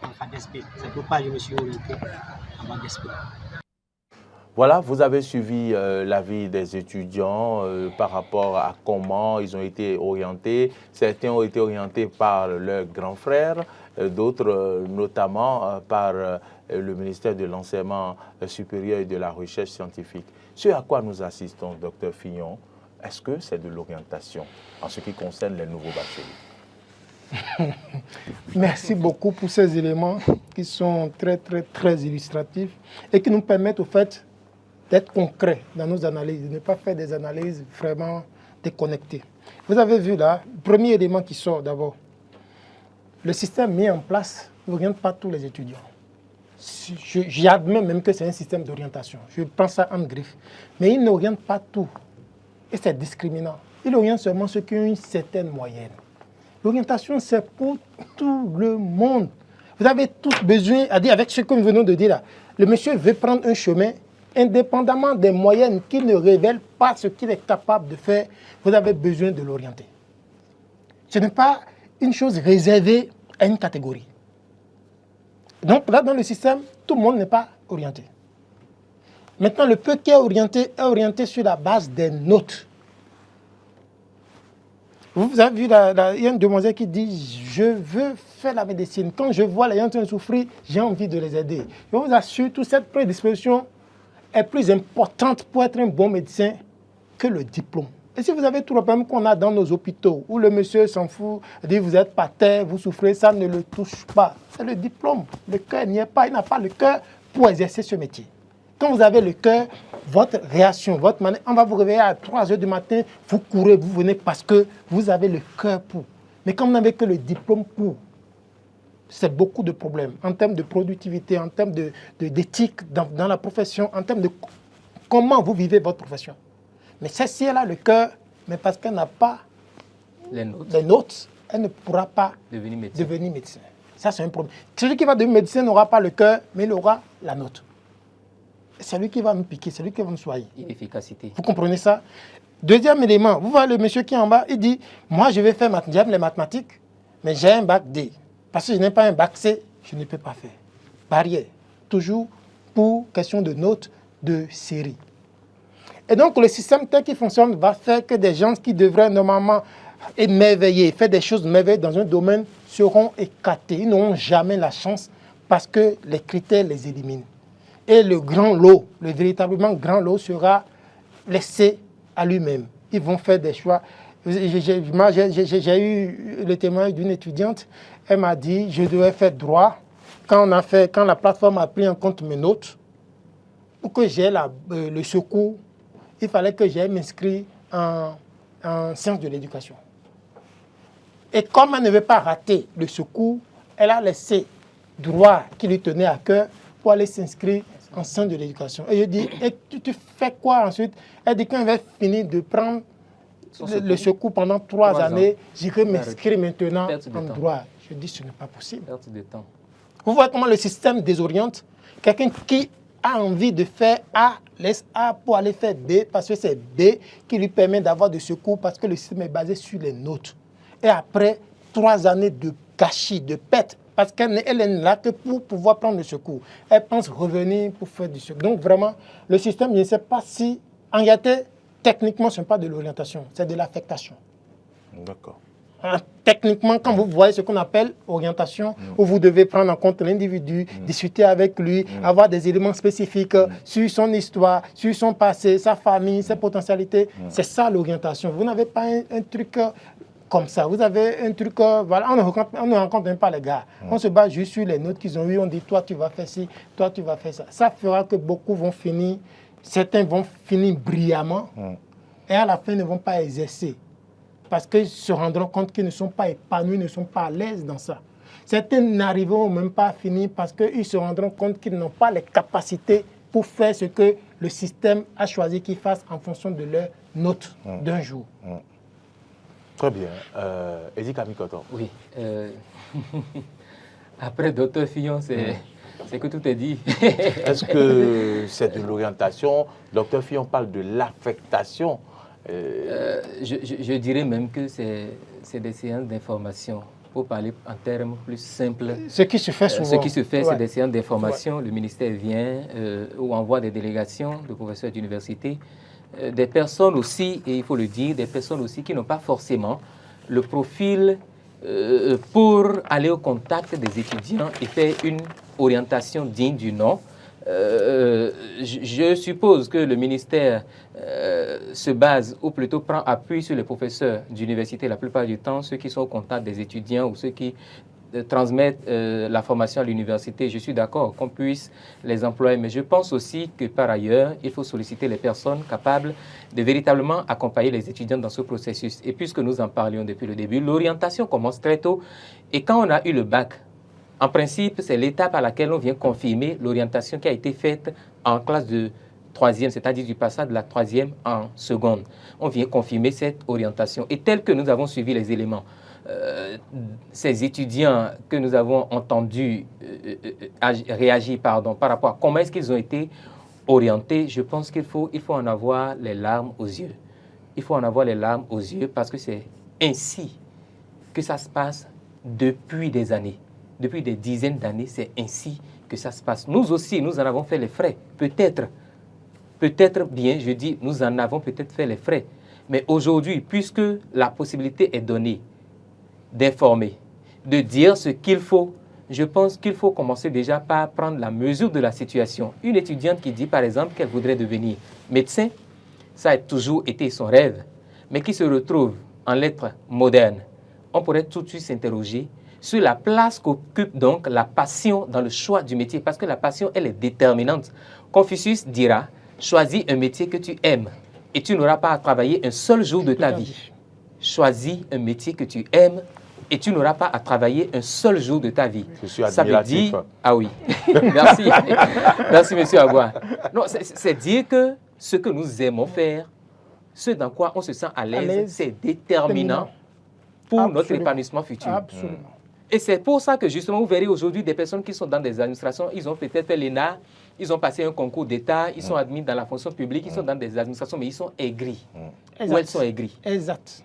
en fac d'SP. C'est pourquoi je me suis orienté en fac d'SP. Voilà, vous avez suivi l'avis des étudiants par rapport à comment ils ont été orientés. Certains ont été orientés par leur grand frère, d'autres notamment par le ministère de l'Enseignement supérieur et de la Recherche scientifique. Ce à quoi nous assistons, Dr Fignon, est-ce que c'est de l'orientation en ce qui concerne les nouveaux bacheliers? Merci beaucoup pour ces éléments qui sont très illustratifs et qui nous permettent au fait d'être concrets dans nos analyses, de ne pas faire des analyses vraiment déconnectées. Vous avez vu là, le premier élément qui sort d'abord, le système mis en place n'oriente pas tous les étudiants. J'admets même que c'est un système d'orientation, je prends ça en griffe, mais il n'oriente pas tout, et c'est discriminant. Il oriente seulement ceux qui ont une certaine moyenne. L'orientation, c'est pour tout le monde. Vous avez tous besoin, avec ce que nous venons de dire là, le monsieur veut prendre un chemin, indépendamment des moyennes qui ne révèlent pas ce qu'il est capable de faire, vous avez besoin de l'orienter. Ce n'est pas une chose réservée à une catégorie. Donc là, dans le système, tout le monde n'est pas orienté. Maintenant, le peu qui est orienté sur la base des notes. Vous avez vu, il y a une demoiselle qui dit « Je veux faire la médecine. Quand je vois les gens en train de souffrir, j'ai envie de les aider. » Je vous assure, toute cette prédisposition est plus importante pour être un bon médecin que le diplôme. Et si vous avez tout le problème qu'on a dans nos hôpitaux, où le monsieur s'en fout, dit vous êtes par terre, vous souffrez, ça ne le touche pas. C'est le diplôme. Le cœur n'y est pas. Il n'a pas le cœur pour exercer ce métier. Quand vous avez le cœur, votre réaction, votre manière, on va vous réveiller à 3 h du matin, vous courez, vous venez parce que vous avez le cœur pour. Mais quand vous n'avez que le diplôme pour, c'est beaucoup de problèmes en termes de productivité, en termes d'éthique dans la profession, en termes de comment vous vivez votre profession. Mais si elle a le cœur, mais parce qu'elle n'a pas les notes, elle ne pourra pas devenir médecin. Ça, c'est un problème. Celui qui va devenir médecin n'aura pas le cœur, mais il aura la note. C'est lui qui va nous piquer, c'est lui qui va nous soigner. Efficacité. Vous comprenez ça? Deuxième élément, vous voyez le monsieur qui est en bas, il dit, moi je vais faire j'aime les mathématiques, mais j'ai un bac D. Parce que je n'ai pas un bac C, je ne peux pas faire. Barrière. Toujours pour question de notes de série. Et donc, le système tel qu'il fonctionne va faire que des gens qui devraient normalement émerveiller, faire des choses merveilleuses dans un domaine seront écartés. Ils n'auront jamais la chance parce que les critères les éliminent. Et le grand lot, le véritablement grand lot sera laissé à lui-même. Ils vont faire des choix. J'ai eu le témoignage d'une étudiante. Elle m'a dit, je devais faire droit. Quand la plateforme a pris en compte mes notes, pour que j'aie le secours, il fallait que j'aille m'inscrire en sciences de l'éducation. Et comme elle ne veut pas rater le secours, elle a laissé droit qui lui tenait à cœur pour aller s'inscrire en sciences de l'éducation. Et je dis, et tu fais quoi ensuite? Elle dit, quand elle va finir de prendre le secours pendant 3 années, j'irai m'inscrire maintenant en droit. Je dis, ce n'est pas possible. Perte de temps. Vous voyez comment le système désoriente? Quelqu'un qui a envie de faire A, laisse A pour aller faire B, parce que c'est B qui lui permet d'avoir des secours, parce que le système est basé sur les notes. Et après 3 années de gâchis, de perte, parce qu'elle est là que pour pouvoir prendre le secours. Elle pense revenir pour faire du secours. Donc vraiment, le système, je ne sais pas si, en réalité, techniquement, ce n'est pas de l'orientation, c'est de l'affectation. D'accord. Techniquement, quand vous voyez ce qu'on appelle orientation, où vous devez prendre en compte l'individu, discuter avec lui, avoir des éléments spécifiques sur son histoire, sur son passé, sa famille, ses potentialités, c'est ça l'orientation. Vous n'avez pas un truc comme ça. Vous avez un truc, voilà, on ne rencontre même pas les gars. On se base juste sur les notes qu'ils ont eues, on dit toi tu vas faire ci, toi tu vas faire ça. Ça fera que beaucoup vont finir, certains vont finir brillamment et à la fin ne vont pas exercer. Parce qu'ils se rendront compte qu'ils ne sont pas épanouis, ne sont pas à l'aise dans ça. Certains n'arriveront même pas à finir parce qu'ils se rendront compte qu'ils n'ont pas les capacités pour faire ce que le système a choisi qu'ils fassent en fonction de leurs notes d'un jour. Très bien. Eddie Kamikoto. Oui. Après Dr Fillon, c'est que tout est dit. Est-ce que c'est de l'orientation? Dr Fillon parle de l'affectation. Je dirais même que c'est des séances d'information. Pour parler en termes plus simples. Ce qui se fait souvent. Ce qui se fait, c'est des séances d'information. Le ministère vient ou envoie des délégations de professeurs d'université. Des personnes aussi, et il faut le dire, des personnes aussi qui n'ont pas forcément le profil pour aller au contact des étudiants et faire une orientation digne du nom. Je suppose que le ministère se base, ou plutôt prend appui sur les professeurs d'université la plupart du temps, ceux qui sont au contact des étudiants ou ceux qui transmettent la formation à l'université. Je suis d'accord qu'on puisse les employer, mais je pense aussi que par ailleurs, il faut solliciter les personnes capables de véritablement accompagner les étudiants dans ce processus. Et puisque nous en parlions depuis le début, l'orientation commence très tôt. Et quand on a eu le bac, en principe, c'est l'étape à laquelle on vient confirmer l'orientation qui a été faite en classe de troisième, c'est-à-dire du passage de la troisième en seconde. On vient confirmer cette orientation. Et tel que nous avons suivi les éléments, ces étudiants que nous avons entendus réagir par rapport à comment est-ce qu'ils ont été orientés, je pense qu'il faut en avoir les larmes aux yeux. Il faut en avoir les larmes aux yeux parce que c'est ainsi que ça se passe depuis des années. Depuis des dizaines d'années, c'est ainsi que ça se passe. Nous aussi, nous en avons fait les frais. Peut-être bien, je dis, nous en avons peut-être fait les frais. Mais aujourd'hui, puisque la possibilité est donnée d'informer, de dire ce qu'il faut, je pense qu'il faut commencer déjà par prendre la mesure de la situation. Une étudiante qui dit, par exemple, qu'elle voudrait devenir médecin, ça a toujours été son rêve, mais qui se retrouve en lettres modernes. On pourrait tout de suite s'interroger sur la place qu'occupe donc la passion dans le choix du métier, parce que la passion, elle est déterminante. Confucius dira, choisis un métier que tu aimes et tu n'auras pas à travailler un seul jour de ta vie. Choisis un métier que tu aimes et tu n'auras pas à travailler un seul jour de ta vie. Je suis admiratif. Ça veut dire... Ah oui, merci. Merci, monsieur Agua. Non, c'est dire que ce que nous aimons faire, ce dans quoi on se sent à l'aise, c'est déterminant pour notre épanouissement futur. Absolument. Et c'est pour ça que justement, vous verrez aujourd'hui des personnes qui sont dans des administrations, ils ont peut-être fait l'ENA, ils ont passé un concours d'État, ils sont admis dans la fonction publique, ils sont dans des administrations, mais ils sont aigris. Ou elles sont aigries. Exact.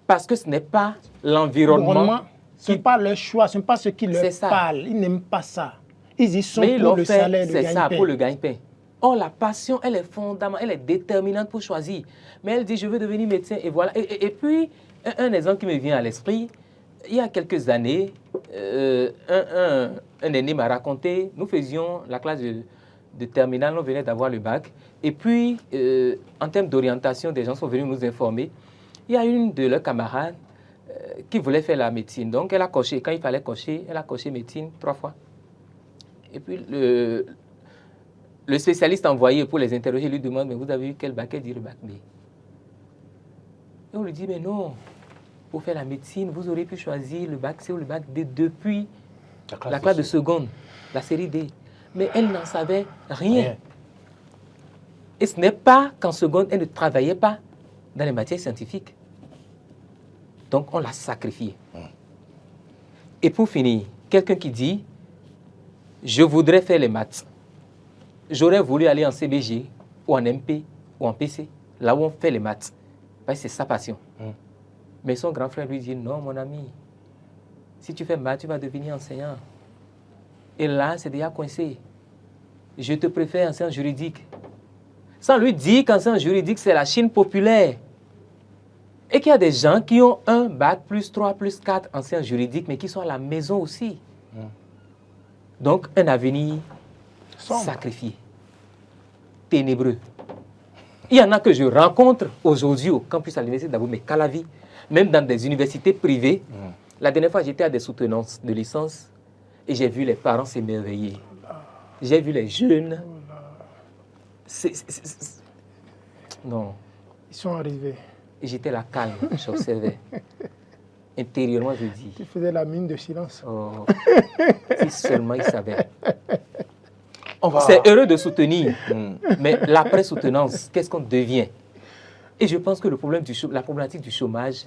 Parce que ce n'est pas l'environnement. Ce n'est pas leur choix, ce n'est pas ce qui leur parle. Ils n'aiment pas ça. Ils y sont mais pour le salaire, le gagne-pain. C'est ça, pour le gagne-pain. Or, la passion, elle est fondamentale, elle est déterminante pour choisir. Mais elle dit, je veux devenir médecin, et voilà. Et puis, un exemple qui me vient à l'esprit, il y a quelques années, un aîné m'a raconté, nous faisions la classe de terminale, on venait d'avoir le bac. Et puis, en termes d'orientation, des gens sont venus nous informer. Il y a une de leurs camarades qui voulait faire la médecine. Donc, elle a coché, quand il fallait cocher, elle a coché médecine 3 fois. Et puis, le spécialiste envoyé pour les interroger lui demande, mais vous avez eu quel bac? Elle dit le bac B. Et on lui dit, mais non. Pour faire la médecine, vous auriez pu choisir le bac C ou le bac D depuis la classe de seconde, la série D. Mais elle n'en savait rien. Et ce n'est pas qu'en seconde, elle ne travaillait pas dans les matières scientifiques. Donc, on l'a sacrifiée. Et pour finir, quelqu'un qui dit, je voudrais faire les maths. J'aurais voulu aller en CBG ou en MP ou en PC, là où on fait les maths. Parce que c'est sa passion. Mais son grand frère lui dit, non, mon ami, si tu fais maths, tu vas devenir enseignant. Et là, c'est déjà coincé. Je te préfère en sciences juridiques. Sans lui dire qu'en sciences juridiques, c'est la Chine populaire. Et qu'il y a des gens qui ont un bac plus 3, plus 4 en sciences juridiques, mais qui sont à la maison aussi. Donc, un avenir sacrifié, ténébreux. Il y en a que je rencontre aujourd'hui au campus à l'université d'Abomey, Calavi, même dans des universités privées. La dernière fois, j'étais à des soutenances de licence et j'ai vu les parents s'émerveiller. J'ai vu les jeunes. Non. Ils sont arrivés. Et j'étais là calme, j'observais. Intérieurement, je dis. Tu faisais la mine de silence. Oh, si seulement ils savaient. C'est heureux de soutenir, mais l'après-soutenance, qu'est-ce qu'on devient? Et je pense que la problématique du chômage,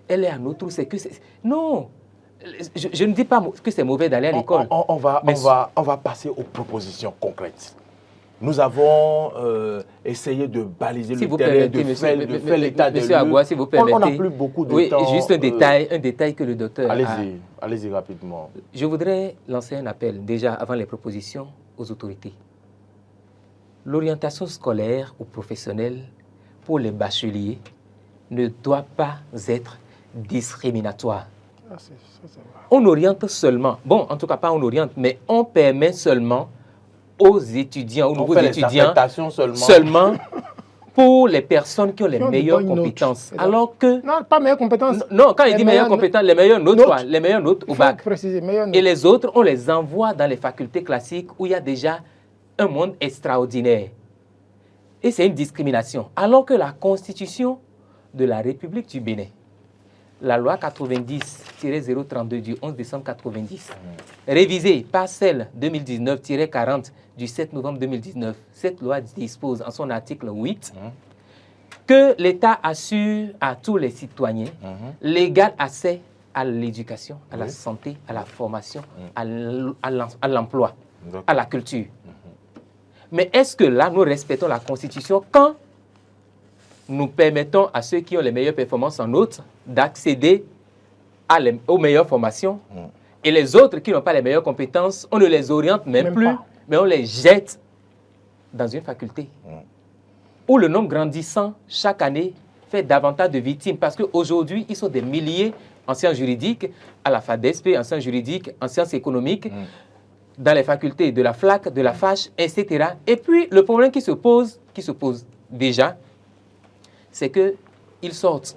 elle est à notre tour. C'est que non, je ne dis pas que c'est mauvais d'aller à l'école. On va passer aux propositions concrètes. Nous avons essayé de baliser le terrain, de faire l'état des lieux. Monsieur Agua, si vous permettez. On n'a plus beaucoup de temps. Juste un détail que le docteur Allez-y rapidement. Je voudrais lancer un appel, déjà avant les propositions, aux autorités. L'orientation scolaire ou professionnelle pour les bacheliers ne doit pas être discriminatoire. On oriente seulement, bon, en tout cas pas on oriente, mais on permet seulement aux étudiants, aux nouveaux étudiants, seulement pour les personnes qui ont les meilleures compétences. Alors que... Non, pas meilleures compétences. Non, quand il dit meilleures compétences, les meilleures notes, les meilleures notes au bac. Et les autres, on les envoie dans les facultés classiques où il y a déjà un monde extraordinaire. Et c'est une discrimination. Alors que la Constitution de la République du Bénin, la loi 90-032 du 11 décembre 90, révisée par celle 2019-40 du 7 novembre 2019, cette loi dispose en son article 8 que l'État assure à tous les citoyens l'égal accès à l'éducation, à la santé, à la formation, à l'emploi, à la culture. Mais est-ce que là, nous respectons la Constitution quand nous permettons à ceux qui ont les meilleures performances en autres d'accéder aux meilleures formations et les autres qui n'ont pas les meilleures compétences, on ne les oriente même plus, mais on les jette dans une faculté où le nombre grandissant chaque année fait davantage de victimes parce qu'aujourd'hui, ils sont des milliers en sciences juridiques, à la FADESP, en sciences juridiques, en sciences économiques, dans les facultés de la FLAC, de la FACH, etc. Et puis, le problème qui se pose déjà, c'est qu'ils sortent,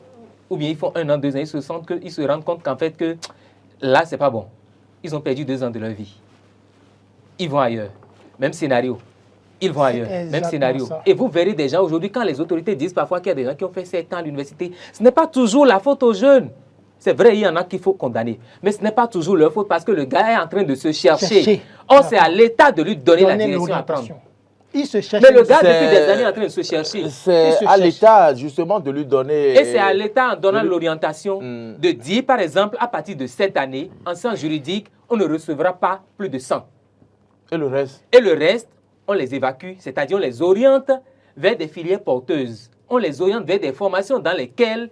ou bien ils font 1 an, 2 ans, ils se rendent compte qu'en fait, que là, c'est pas bon. Ils ont perdu 2 ans de leur vie. Ils vont ailleurs. Même scénario. Ils vont ailleurs. Même scénario. Ça. Et vous verrez des gens aujourd'hui, quand les autorités disent parfois qu'il y a des gens qui ont fait 7 ans à l'université, ce n'est pas toujours la faute aux jeunes. C'est vrai, il y en a qu'il faut condamner. Mais ce n'est pas toujours leur faute parce que le gars est en train de se chercher. Or, c'est à l'État de lui donner la direction à prendre. Il se cherche. Mais le gars, depuis des années, est en train de se chercher. C'est à l'État, justement, de lui donner... Et c'est à l'État, en donnant l'orientation, de dire, par exemple, à partir de cette année, en sciences juridiques, on ne recevra pas plus de 100. Et le reste? Et le reste, on les évacue, c'est-à-dire on les oriente vers des filières porteuses. On les oriente vers des formations dans lesquelles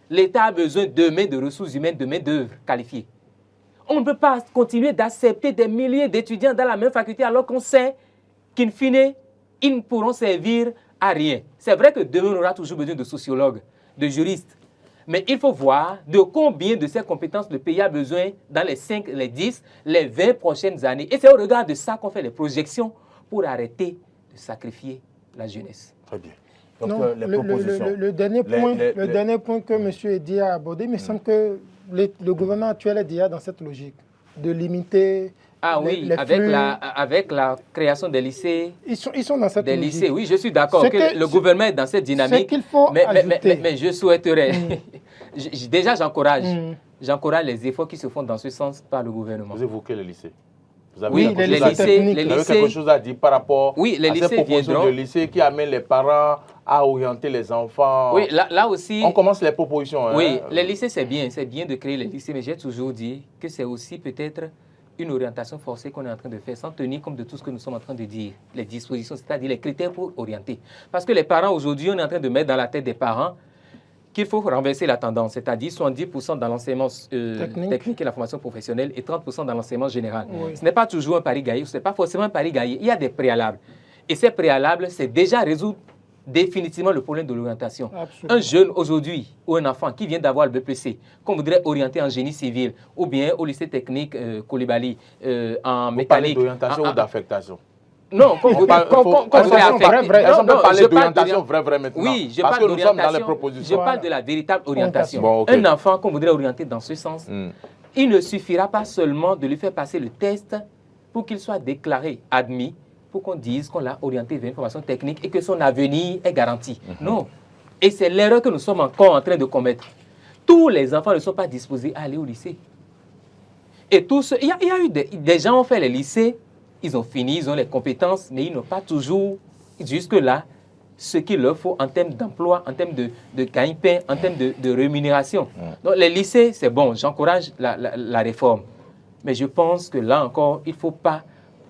l'État a besoin demain de ressources humaines, de main-d'œuvre qualifiée. On ne peut pas continuer d'accepter des milliers d'étudiants dans la même faculté alors qu'on sait qu'in fine, ils ne pourront servir à rien. C'est vrai que demain, on aura toujours besoin de sociologues, de juristes. Mais il faut voir de combien de ces compétences le pays a besoin dans les 5, les 10, les 20 prochaines années. Et c'est au regard de ça qu'on fait les projections pour arrêter de sacrifier la jeunesse. Très bien. Donc, non, le dernier point que M. Eddy a abordé, il me semble que le gouvernement actuel est déjà dans cette logique de limiter les flux. Avec la création des lycées. Ils sont dans cette logique. Lycées, oui, je suis d'accord que le gouvernement est dans cette dynamique. Ce qu'il faut mais je souhaiterais, déjà j'encourage les efforts qui se font dans ce sens par le gouvernement. Vous évoquez les lycées. Vous avez les lycées. Vous avez quelque chose à dire par rapport à ces propositions de lycée qui amènent les parents à orienter les enfants. Oui, là aussi. On commence les propositions. Oui, les lycées, c'est bien de créer les lycées, mais j'ai toujours dit que c'est aussi peut-être une orientation forcée qu'on est en train de faire, sans tenir compte de tout ce que nous sommes en train de dire, les dispositions, c'est-à-dire les critères pour orienter. Parce que les parents, aujourd'hui, on est en train de mettre dans la tête des parents qu'il faut renverser la tendance, c'est-à-dire 70% dans l'enseignement technique et la formation professionnelle et 30% dans l'enseignement général. Oui. Ce n'est pas toujours un pari gagné, ce n'est pas forcément un pari gagné. Il y a des préalables. Et ces préalables, c'est déjà résoudre définitivement le problème de l'orientation. Un jeune aujourd'hui ou un enfant qui vient d'avoir le BPC, qu'on voudrait orienter en génie civil ou bien au lycée technique Coulibaly en mécanique. Vous parlez d'orientation ou d'affectation? Non, on peut parler d'orientation vraie maintenant. Oui, je parce parle que nous sommes dans les propositions. Je parle de la véritable orientation. Bon, okay. Un enfant qu'on voudrait orienter dans ce sens, il ne suffira pas seulement de lui faire passer le test pour qu'il soit déclaré admis, pour qu'on dise qu'on l'a orienté vers une formation technique et que son avenir est garanti. Non. Et c'est l'erreur que nous sommes encore en train de commettre. Tous les enfants ne sont pas disposés à aller au lycée. Et tous, il y a eu des gens qui ont fait les lycées. Ils ont fini, ils ont les compétences, mais ils n'ont pas toujours, jusque-là, ce qu'il leur faut en termes d'emploi, en termes de gagne-pain, en termes de rémunération. Donc les lycées, c'est bon, j'encourage la réforme. Mais je pense que là encore, il ne faut pas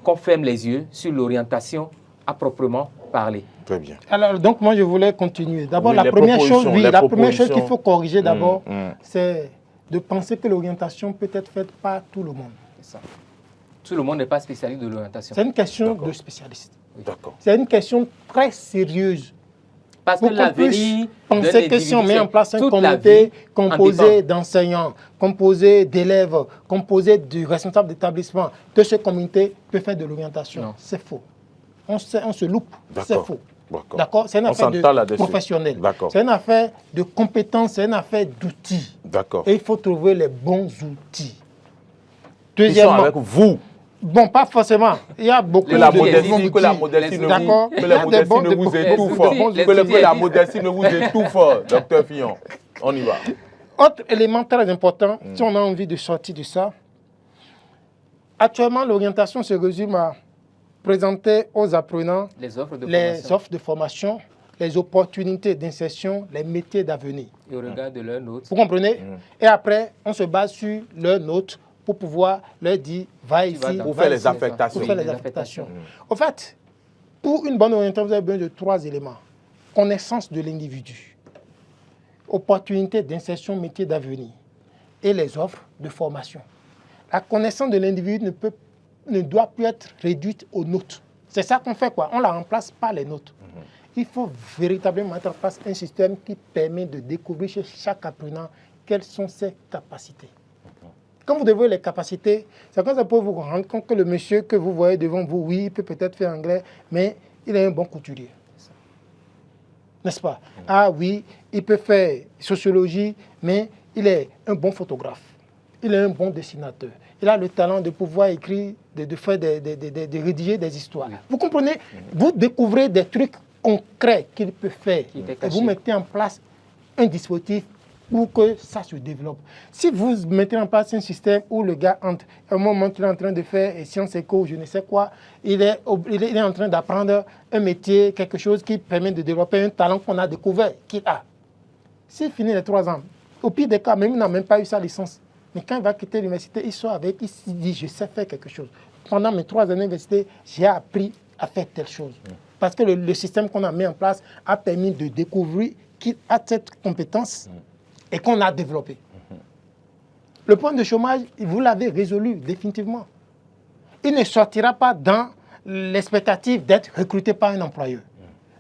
qu'on ferme les yeux sur l'orientation à proprement parler. Très bien. Alors, donc moi, je voulais continuer. D'abord, Oui, la première chose qu'il faut corriger d'abord, c'est de penser que l'orientation peut être faite par tout le monde. C'est ça. Tout le monde n'est pas spécialiste de l'orientation. C'est une question de spécialiste. D'accord. C'est une question très sérieuse. Parce que l'avenir penser que si on met en place un comité composé d'enseignants, composé d'élèves, composé de responsables d'établissement, que ce comité peut faire de l'orientation, c'est faux. On se loupe, c'est faux. D'accord. C'est une affaire de professionnel. C'est une affaire de compétences, c'est une affaire d'outils. D'accord. Et il faut trouver les bons outils. Deuxièmement, avec vous. Bon, pas forcément. Il y a beaucoup de modestie, que la modestie ne vous étouffe. Que la modestie ne vous étouffe, docteur Fillon. On y va. Autre élément très important, si on a envie de sortir de ça, actuellement, l'orientation se résume à présenter aux apprenants les offres de formation, les opportunités d'insertion, les métiers d'avenir. Et au regard de leurs notes. Vous comprenez? Et après, on se base sur leurs notes pour pouvoir leur dire, va ici. Pour faire les affectations. Pour faire les affectations. En fait, pour une bonne orientation, vous avez besoin de 3 éléments. Connaissance de l'individu, opportunité d'insertion, métier d'avenir et les offres de formation. La connaissance de l'individu ne doit plus être réduite aux notes. C'est ça qu'on fait quoi? On la remplace par les notes. Il faut véritablement mettre en place un système qui permet de découvrir chez chaque apprenant quelles sont ses capacités. Quand vous dévoilez les capacités, c'est quand ça peut vous rendre compte que le monsieur que vous voyez devant vous, oui, il peut peut-être faire anglais, mais il est un bon couturier. N'est-ce pas? Ah oui, il peut faire sociologie, mais il est un bon photographe. Il est un bon dessinateur. Il a le talent de pouvoir écrire, de rédiger des histoires. Vous comprenez? Vous découvrez des trucs concrets qu'il peut faire. Et vous mettez en place un dispositif pour que ça se développe. Si vous mettez en place un système où le gars entre, à un moment qu'il est en train de faire sciences éco, je ne sais quoi, il est en train d'apprendre un métier, quelque chose qui permet de développer un talent qu'on a découvert, qu'il a. S'il finit les 3 ans, au pire des cas, même il n'a même pas eu sa licence. Mais quand il va quitter l'université, il sort avec, il se dit, je sais faire quelque chose. Pendant mes 3 années d'université, j'ai appris à faire telle chose. Parce que le système qu'on a mis en place a permis de découvrir qu'il a cette compétence et qu'on a développé. Le point de chômage, vous l'avez résolu définitivement. Il ne sortira pas dans l'expectative d'être recruté par un employeur.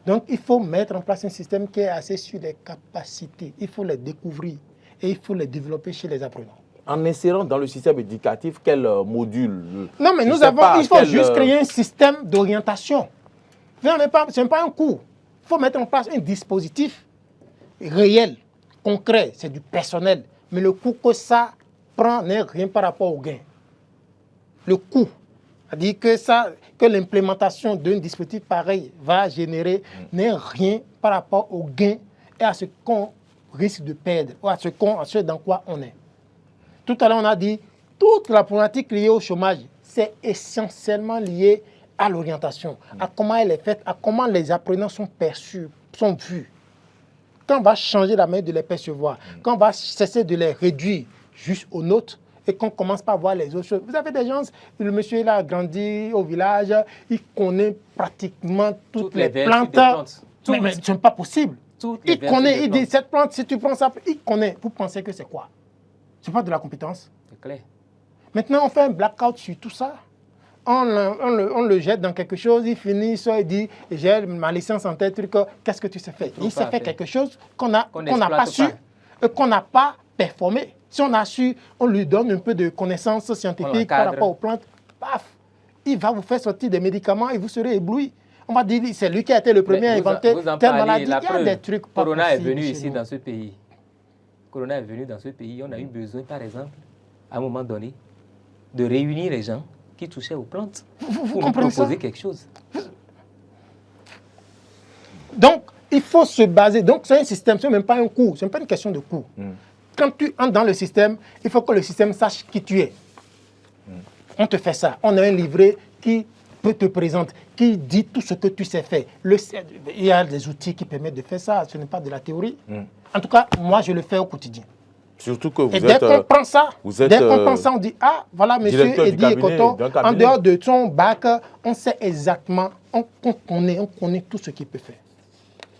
Donc, il faut mettre en place un système qui est axé sur les capacités. Il faut les découvrir et il faut les développer chez les apprenants. En insérant dans le système éducatif, quel module? Non, mais il faut juste créer un système d'orientation. Ce n'est pas un cours. Il faut mettre en place un dispositif réel, concret, c'est du personnel. Mais le coût que ça prend n'est rien par rapport au gain. Le coût, c'est-à-dire que l'implémentation d'un dispositif pareil va générer n'est rien par rapport au gain et à ce qu'on risque de perdre, ou à ce dans quoi on est. Tout à l'heure, on a dit, toute la problématique liée au chômage, c'est essentiellement lié à l'orientation, à comment elle est faite, à comment les apprenants sont perçus, sont vus. Quand on va changer la manière de les percevoir, quand on va cesser de les réduire juste aux notes et qu'on commence par voir les autres choses. Vous avez des gens, le monsieur il a grandi au village, il connaît pratiquement toutes les plantes. Mais ce n'est pas possible. Il connaît, il dit, cette plante, si tu prends ça, il connaît. Vous pensez que c'est quoi? C'est pas de la compétence? C'est clair. Maintenant, on fait un blackout sur tout ça. On le jette dans quelque chose, il finit, il dit, j'ai ma licence en tel truc, qu'est-ce que tu sais faire? Il sait faire quelque chose qu'on n'a pas su, qu'on n'a pas performé. Si on a su, on lui donne un peu de connaissances scientifiques par rapport aux plantes, paf, il va vous faire sortir des médicaments et vous serez ébloui. On va dire, c'est lui qui a été le premier à inventer telle maladie. Il y a des trucs pas possibles. Corona est venu ici dans ce pays. Corona est venu dans ce pays. On a eu besoin, par exemple, à un moment donné, de réunir les gens qui touchaient aux plantes pour nous proposer quelque chose. Donc, il faut se baser. Donc, c'est un système, ce n'est même pas un cours, ce n'est pas une question de cours. Quand tu entres dans le système, il faut que le système sache qui tu es. On te fait ça. On a un livret qui peut te présenter, qui dit tout ce que tu sais faire. Il y a des outils qui permettent de faire ça. Ce n'est pas de la théorie. En tout cas, moi, je le fais au quotidien. Surtout que vous êtes... Et dès qu'on prend ça, on dit, ah, voilà, monsieur Eddy Ekoto, en dehors de son bac, on sait exactement, on connaît tout ce qu'il peut faire.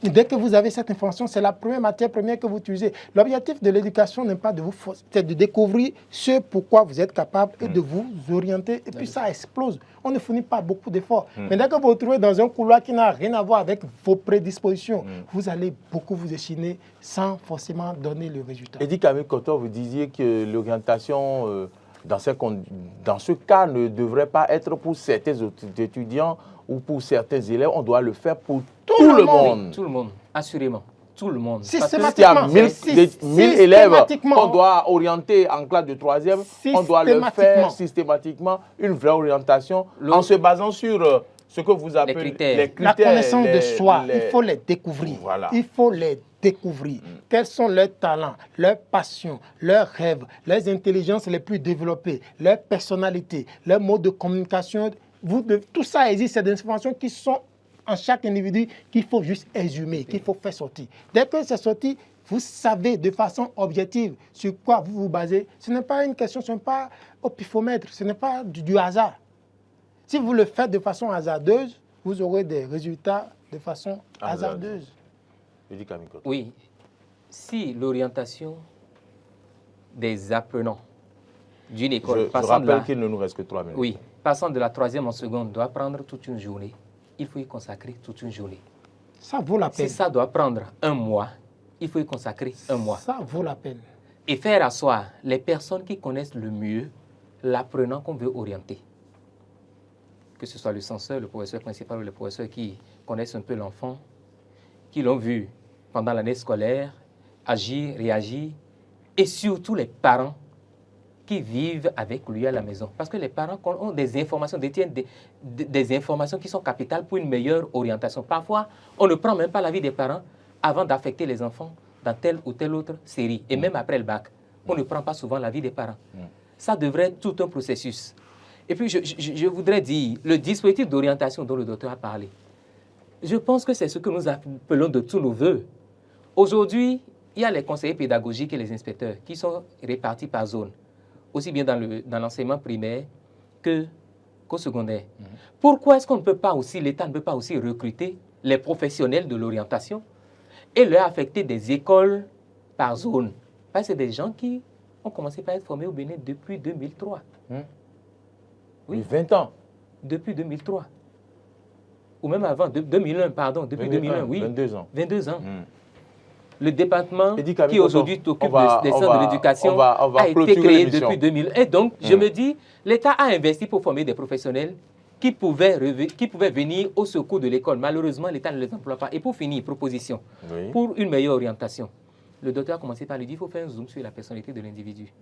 Et dès que vous avez cette information, c'est la première matière première que vous utilisez. L'objectif de l'éducation n'est pas de vous forcer, c'est de découvrir ce pourquoi vous êtes capable et de vous orienter. Et puis ça explose. On ne fournit pas beaucoup d'efforts. Mais dès que vous vous retrouvez dans un couloir qui n'a rien à voir avec vos prédispositions, vous allez beaucoup vous échiner sans forcément donner le résultat. Eddy Ekoto, vous disiez que l'orientation, dans ce cas, ne devrait pas être pour certains étudiants ou pour certains élèves, on doit le faire pour tout le monde. Tout le monde, assurément. Tout le monde. Systématiquement. Parce qu'il y a 1000 élèves qu'on doit orienter en classe de 3e, on doit le faire systématiquement, une vraie orientation, en se basant sur ce que vous appelez les critères. La connaissance de soi, il faut les découvrir. Voilà. Il faut les découvrir. Quels sont leurs talents, leurs passions, leurs rêves, leurs intelligences les plus développées, leurs personnalités, leurs modes de communication. Tout ça existe, c'est des informations qui sont en chaque individu qu'il faut juste exhumer, qu'il faut faire sortir. Dès que c'est sorti, vous savez de façon objective sur quoi vous vous basez. Ce n'est pas une question, ce n'est pas au pifomètre, ce n'est pas du hasard. Si vous le faites de façon hasardeuse, vous aurez des résultats de façon hasardeuse. Oui. Si l'orientation des apprenants d'une école... Je rappelle qu'il ne nous reste que 3 minutes. Oui. Passant de la 3e en seconde doit prendre toute une journée. Il faut y consacrer toute une journée. Ça vaut la peine. Si ça doit prendre un mois, il faut y consacrer un mois. Ça vaut la peine. Et faire asseoir les personnes qui connaissent le mieux l'apprenant qu'on veut orienter. Que ce soit le censeur, le professeur principal ou le professeur qui connaissent un peu l'enfant, qui l'ont vu pendant l'année scolaire, agir, réagir, et surtout les parents qui vivent avec lui à la maison. Parce que les parents ont des informations, détiennent des informations qui sont capitales pour une meilleure orientation. Parfois, on ne prend même pas l'avis des parents avant d'affecter les enfants dans telle ou telle autre série. Et même après le bac, on ne prend pas souvent l'avis des parents. Ça devrait être tout un processus. Et puis, je voudrais dire, le dispositif d'orientation dont le docteur a parlé, je pense que c'est ce que nous appelons de tous nos voeux. Aujourd'hui, il y a les conseillers pédagogiques et les inspecteurs qui sont répartis par zone, aussi bien dans l'enseignement primaire qu'au secondaire. Pourquoi est-ce qu'on ne peut pas aussi, l'État ne peut pas aussi recruter les professionnels de l'orientation et leur affecter des écoles par zone? Parce que c'est des gens qui ont commencé par être formés au Bénin depuis 2003. Oui, 20 ans. Depuis 2003. Ou même avant, 2001, pardon, depuis 2001, oui. 22 ans. 22 ans. Le département qui aujourd'hui s'occupe des centres de l'éducation a été créé depuis 2000. Et donc, je me dis, l'État a investi pour former des professionnels qui pouvaient venir au secours de l'école. Malheureusement, l'État ne les emploie pas. Et pour finir, proposition, pour une meilleure orientation, le docteur a commencé par lui dire qu'il faut faire un zoom sur la personnalité de l'individu.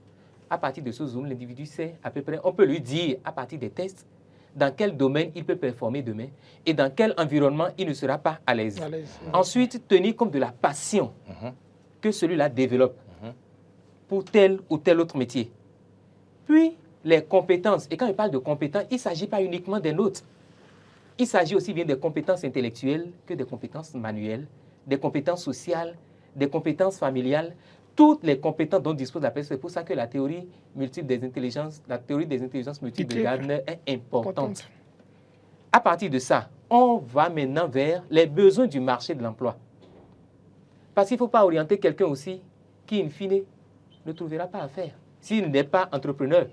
À partir de ce zoom, l'individu sait à peu près, on peut lui dire à partir des tests, dans quel domaine il peut performer demain et dans quel environnement il ne sera pas à l'aise. Ensuite, tenir compte de la passion que celui-là développe pour tel ou tel autre métier. Puis, les compétences. Et quand je parle de compétences, il ne s'agit pas uniquement des nôtres. Il s'agit aussi bien des compétences intellectuelles que des compétences manuelles, des compétences sociales, des compétences familiales, toutes les compétences dont dispose la personne. C'est pour ça que la théorie multiple des intelligences, la théorie des intelligences multiples de Gardner est importante. À partir de ça, on va maintenant vers les besoins du marché de l'emploi. Parce qu'il ne faut pas orienter quelqu'un aussi qui, in fine, ne trouvera pas à faire s'il n'est pas entrepreneur.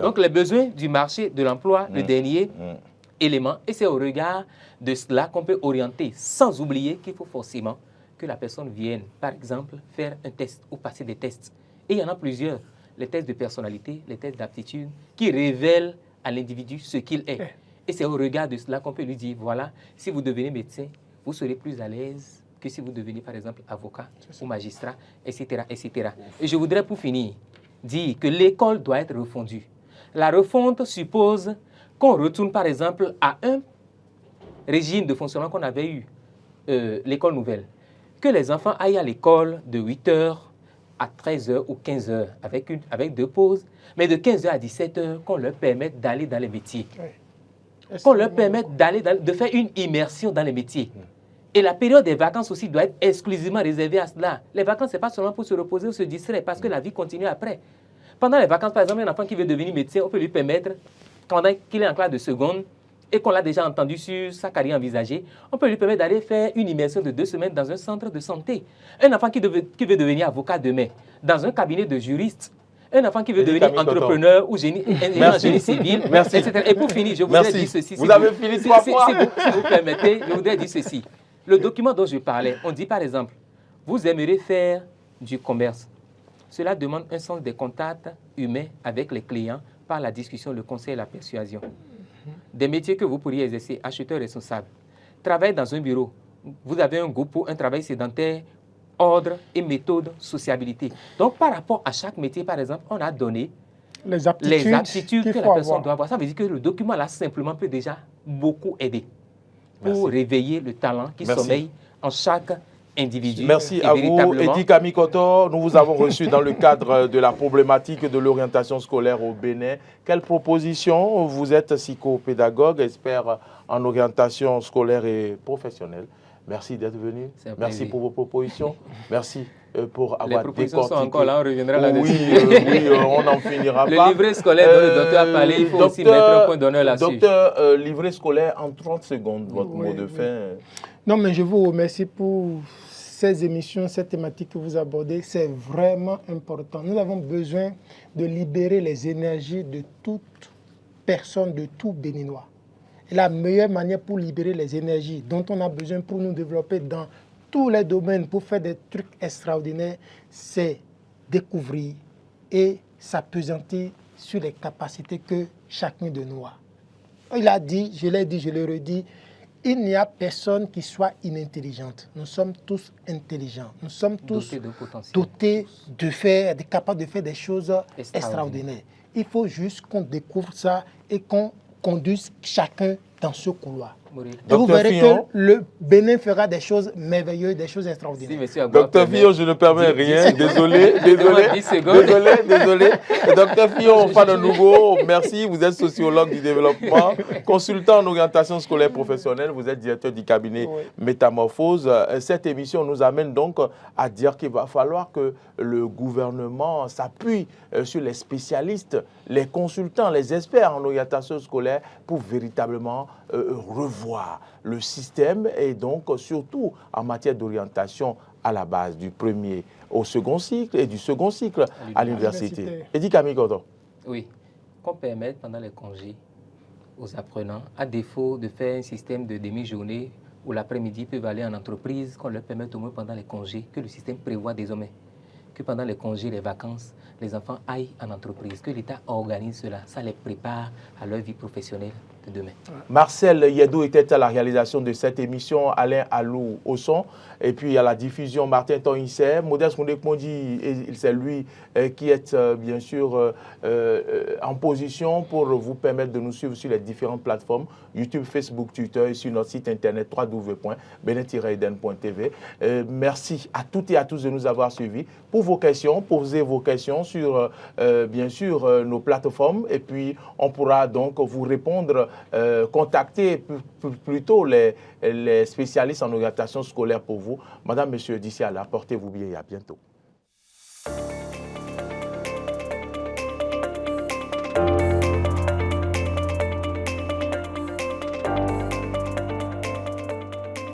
Donc, les besoins du marché de l'emploi, le dernier élément, et c'est au regard de cela qu'on peut orienter, sans oublier qu'il faut forcément que la personne vienne, par exemple, faire un test ou passer des tests. Et il y en a plusieurs, les tests de personnalité, les tests d'aptitude, qui révèlent à l'individu ce qu'il est. Et c'est au regard de cela qu'on peut lui dire, voilà, si vous devenez médecin, vous serez plus à l'aise que si vous devenez, par exemple, avocat ou magistrat, etc., etc. Et je voudrais, pour finir, dire que l'école doit être refondue. La refonte suppose qu'on retourne, par exemple, à un régime de fonctionnement qu'on avait eu, l'école nouvelle. Que les enfants aillent à l'école de 8h à 13h ou 15h, avec 2 pauses, mais de 15h à 17h, qu'on leur permette d'aller dans les métiers. Qu'on leur permette de faire une immersion dans les métiers. Et la période des vacances aussi doit être exclusivement réservée à cela. Les vacances, ce n'est pas seulement pour se reposer ou se distraire, parce que la vie continue après. Pendant les vacances, par exemple, un enfant qui veut devenir médecin, on peut lui permettre, pendant qu'il est en classe de seconde, et qu'on l'a déjà entendu sur sa carrière envisagée, on peut lui permettre d'aller faire une immersion de 2 semaines dans un centre de santé. Un enfant qui veut devenir avocat demain, dans un cabinet de juriste. Un enfant qui veut devenir entrepreneur ou génie civil, etc. Et pour finir, je voudrais dire ceci. Vous avez fini 3 fois. Si vous permettez, je voudrais dire ceci. Le document dont je parlais, on dit par exemple, vous aimeriez faire du commerce. Cela demande un sens des contacts humains avec les clients par la discussion, le conseil et la persuasion. Des métiers que vous pourriez exercer, acheteur responsable, travail dans un bureau, vous avez un goût pour un travail sédentaire, ordre et méthode, sociabilité. Donc, par rapport à chaque métier, par exemple, on a donné les aptitudes que la personne doit avoir. Ça veut dire que le document, là, simplement, peut déjà beaucoup aider pour réveiller le talent qui sommeille en chaque individu. Merci à vous, Eddy Kamikoto. Nous vous avons reçu dans le cadre de la problématique de l'orientation scolaire au Bénin. Quelles propositions? Vous êtes psychopédagogue, expert en orientation scolaire et professionnelle. Merci d'être venu. Merci pour vos propositions. Merci pour avoir décortiqué. Les propositions sont encore là, on reviendra là-dessus. Oui, on n'en finira pas. Le livret scolaire dont le docteur a parlé, il faut aussi mettre un point d'honneur là-dessus. Docteur, livret scolaire en 30 secondes, votre mot de fin. Non, mais je vous remercie pour ces émissions, cette thématique que vous abordez. C'est vraiment important. Nous avons besoin de libérer les énergies de toute personne, de tout Béninois. Et la meilleure manière pour libérer les énergies dont on a besoin pour nous développer dans tous les domaines, pour faire des trucs extraordinaires, c'est découvrir et s'appesantir sur les capacités que chacun de nous a. Il a dit, je l'ai dit, je le redis, il n'y a personne qui soit inintelligente. Nous sommes tous intelligents. Nous sommes tous dotés de faire, capables de faire des choses extraordinaires. Il faut juste qu'on découvre ça et qu'on conduise chacun dans ce couloir. Et vous verrez que le Bénin fera des choses merveilleuses, des choses extraordinaires. Docteur Fillon, je ne permets rien. Désolé. Docteur Fillon, Fana Nougo, merci. Vous êtes sociologue du développement, consultant en orientation scolaire professionnelle. Vous êtes directeur du cabinet Métamorphose. Cette émission nous amène donc à dire qu'il va falloir que le gouvernement s'appuie sur les spécialistes, les consultants, les experts en orientation scolaire pour véritablement revoir le système et donc surtout en matière d'orientation à la base du premier au second cycle et du second cycle à l'université. Eddy Kamikoto. Oui, qu'on permette pendant les congés aux apprenants, à défaut de faire un système de demi-journée où l'après-midi peuvent aller en entreprise, qu'on leur permette au moins pendant les congés, que le système prévoit désormais, que pendant les congés, les vacances, les enfants aillent en entreprise, que l'État organise cela, ça les prépare à leur vie professionnelle de demain. Marcel Yedou était à la réalisation de cette émission, Alain Alou au son, et puis à la diffusion Martin Tonissé, Modeste Moundek-Mondi, c'est lui qui est bien sûr en position pour vous permettre de nous suivre sur les différentes plateformes, YouTube, Facebook, Twitter et sur notre site internet www.benin-eden.tv. Merci à toutes et à tous de nous avoir suivis. Pour vos questions, posez vos questions sur bien sûr nos plateformes et puis on pourra donc vous répondre, contacter plutôt les spécialistes en orientation scolaire pour vous. Madame, monsieur, d'ici à là, portez-vous bien et à bientôt.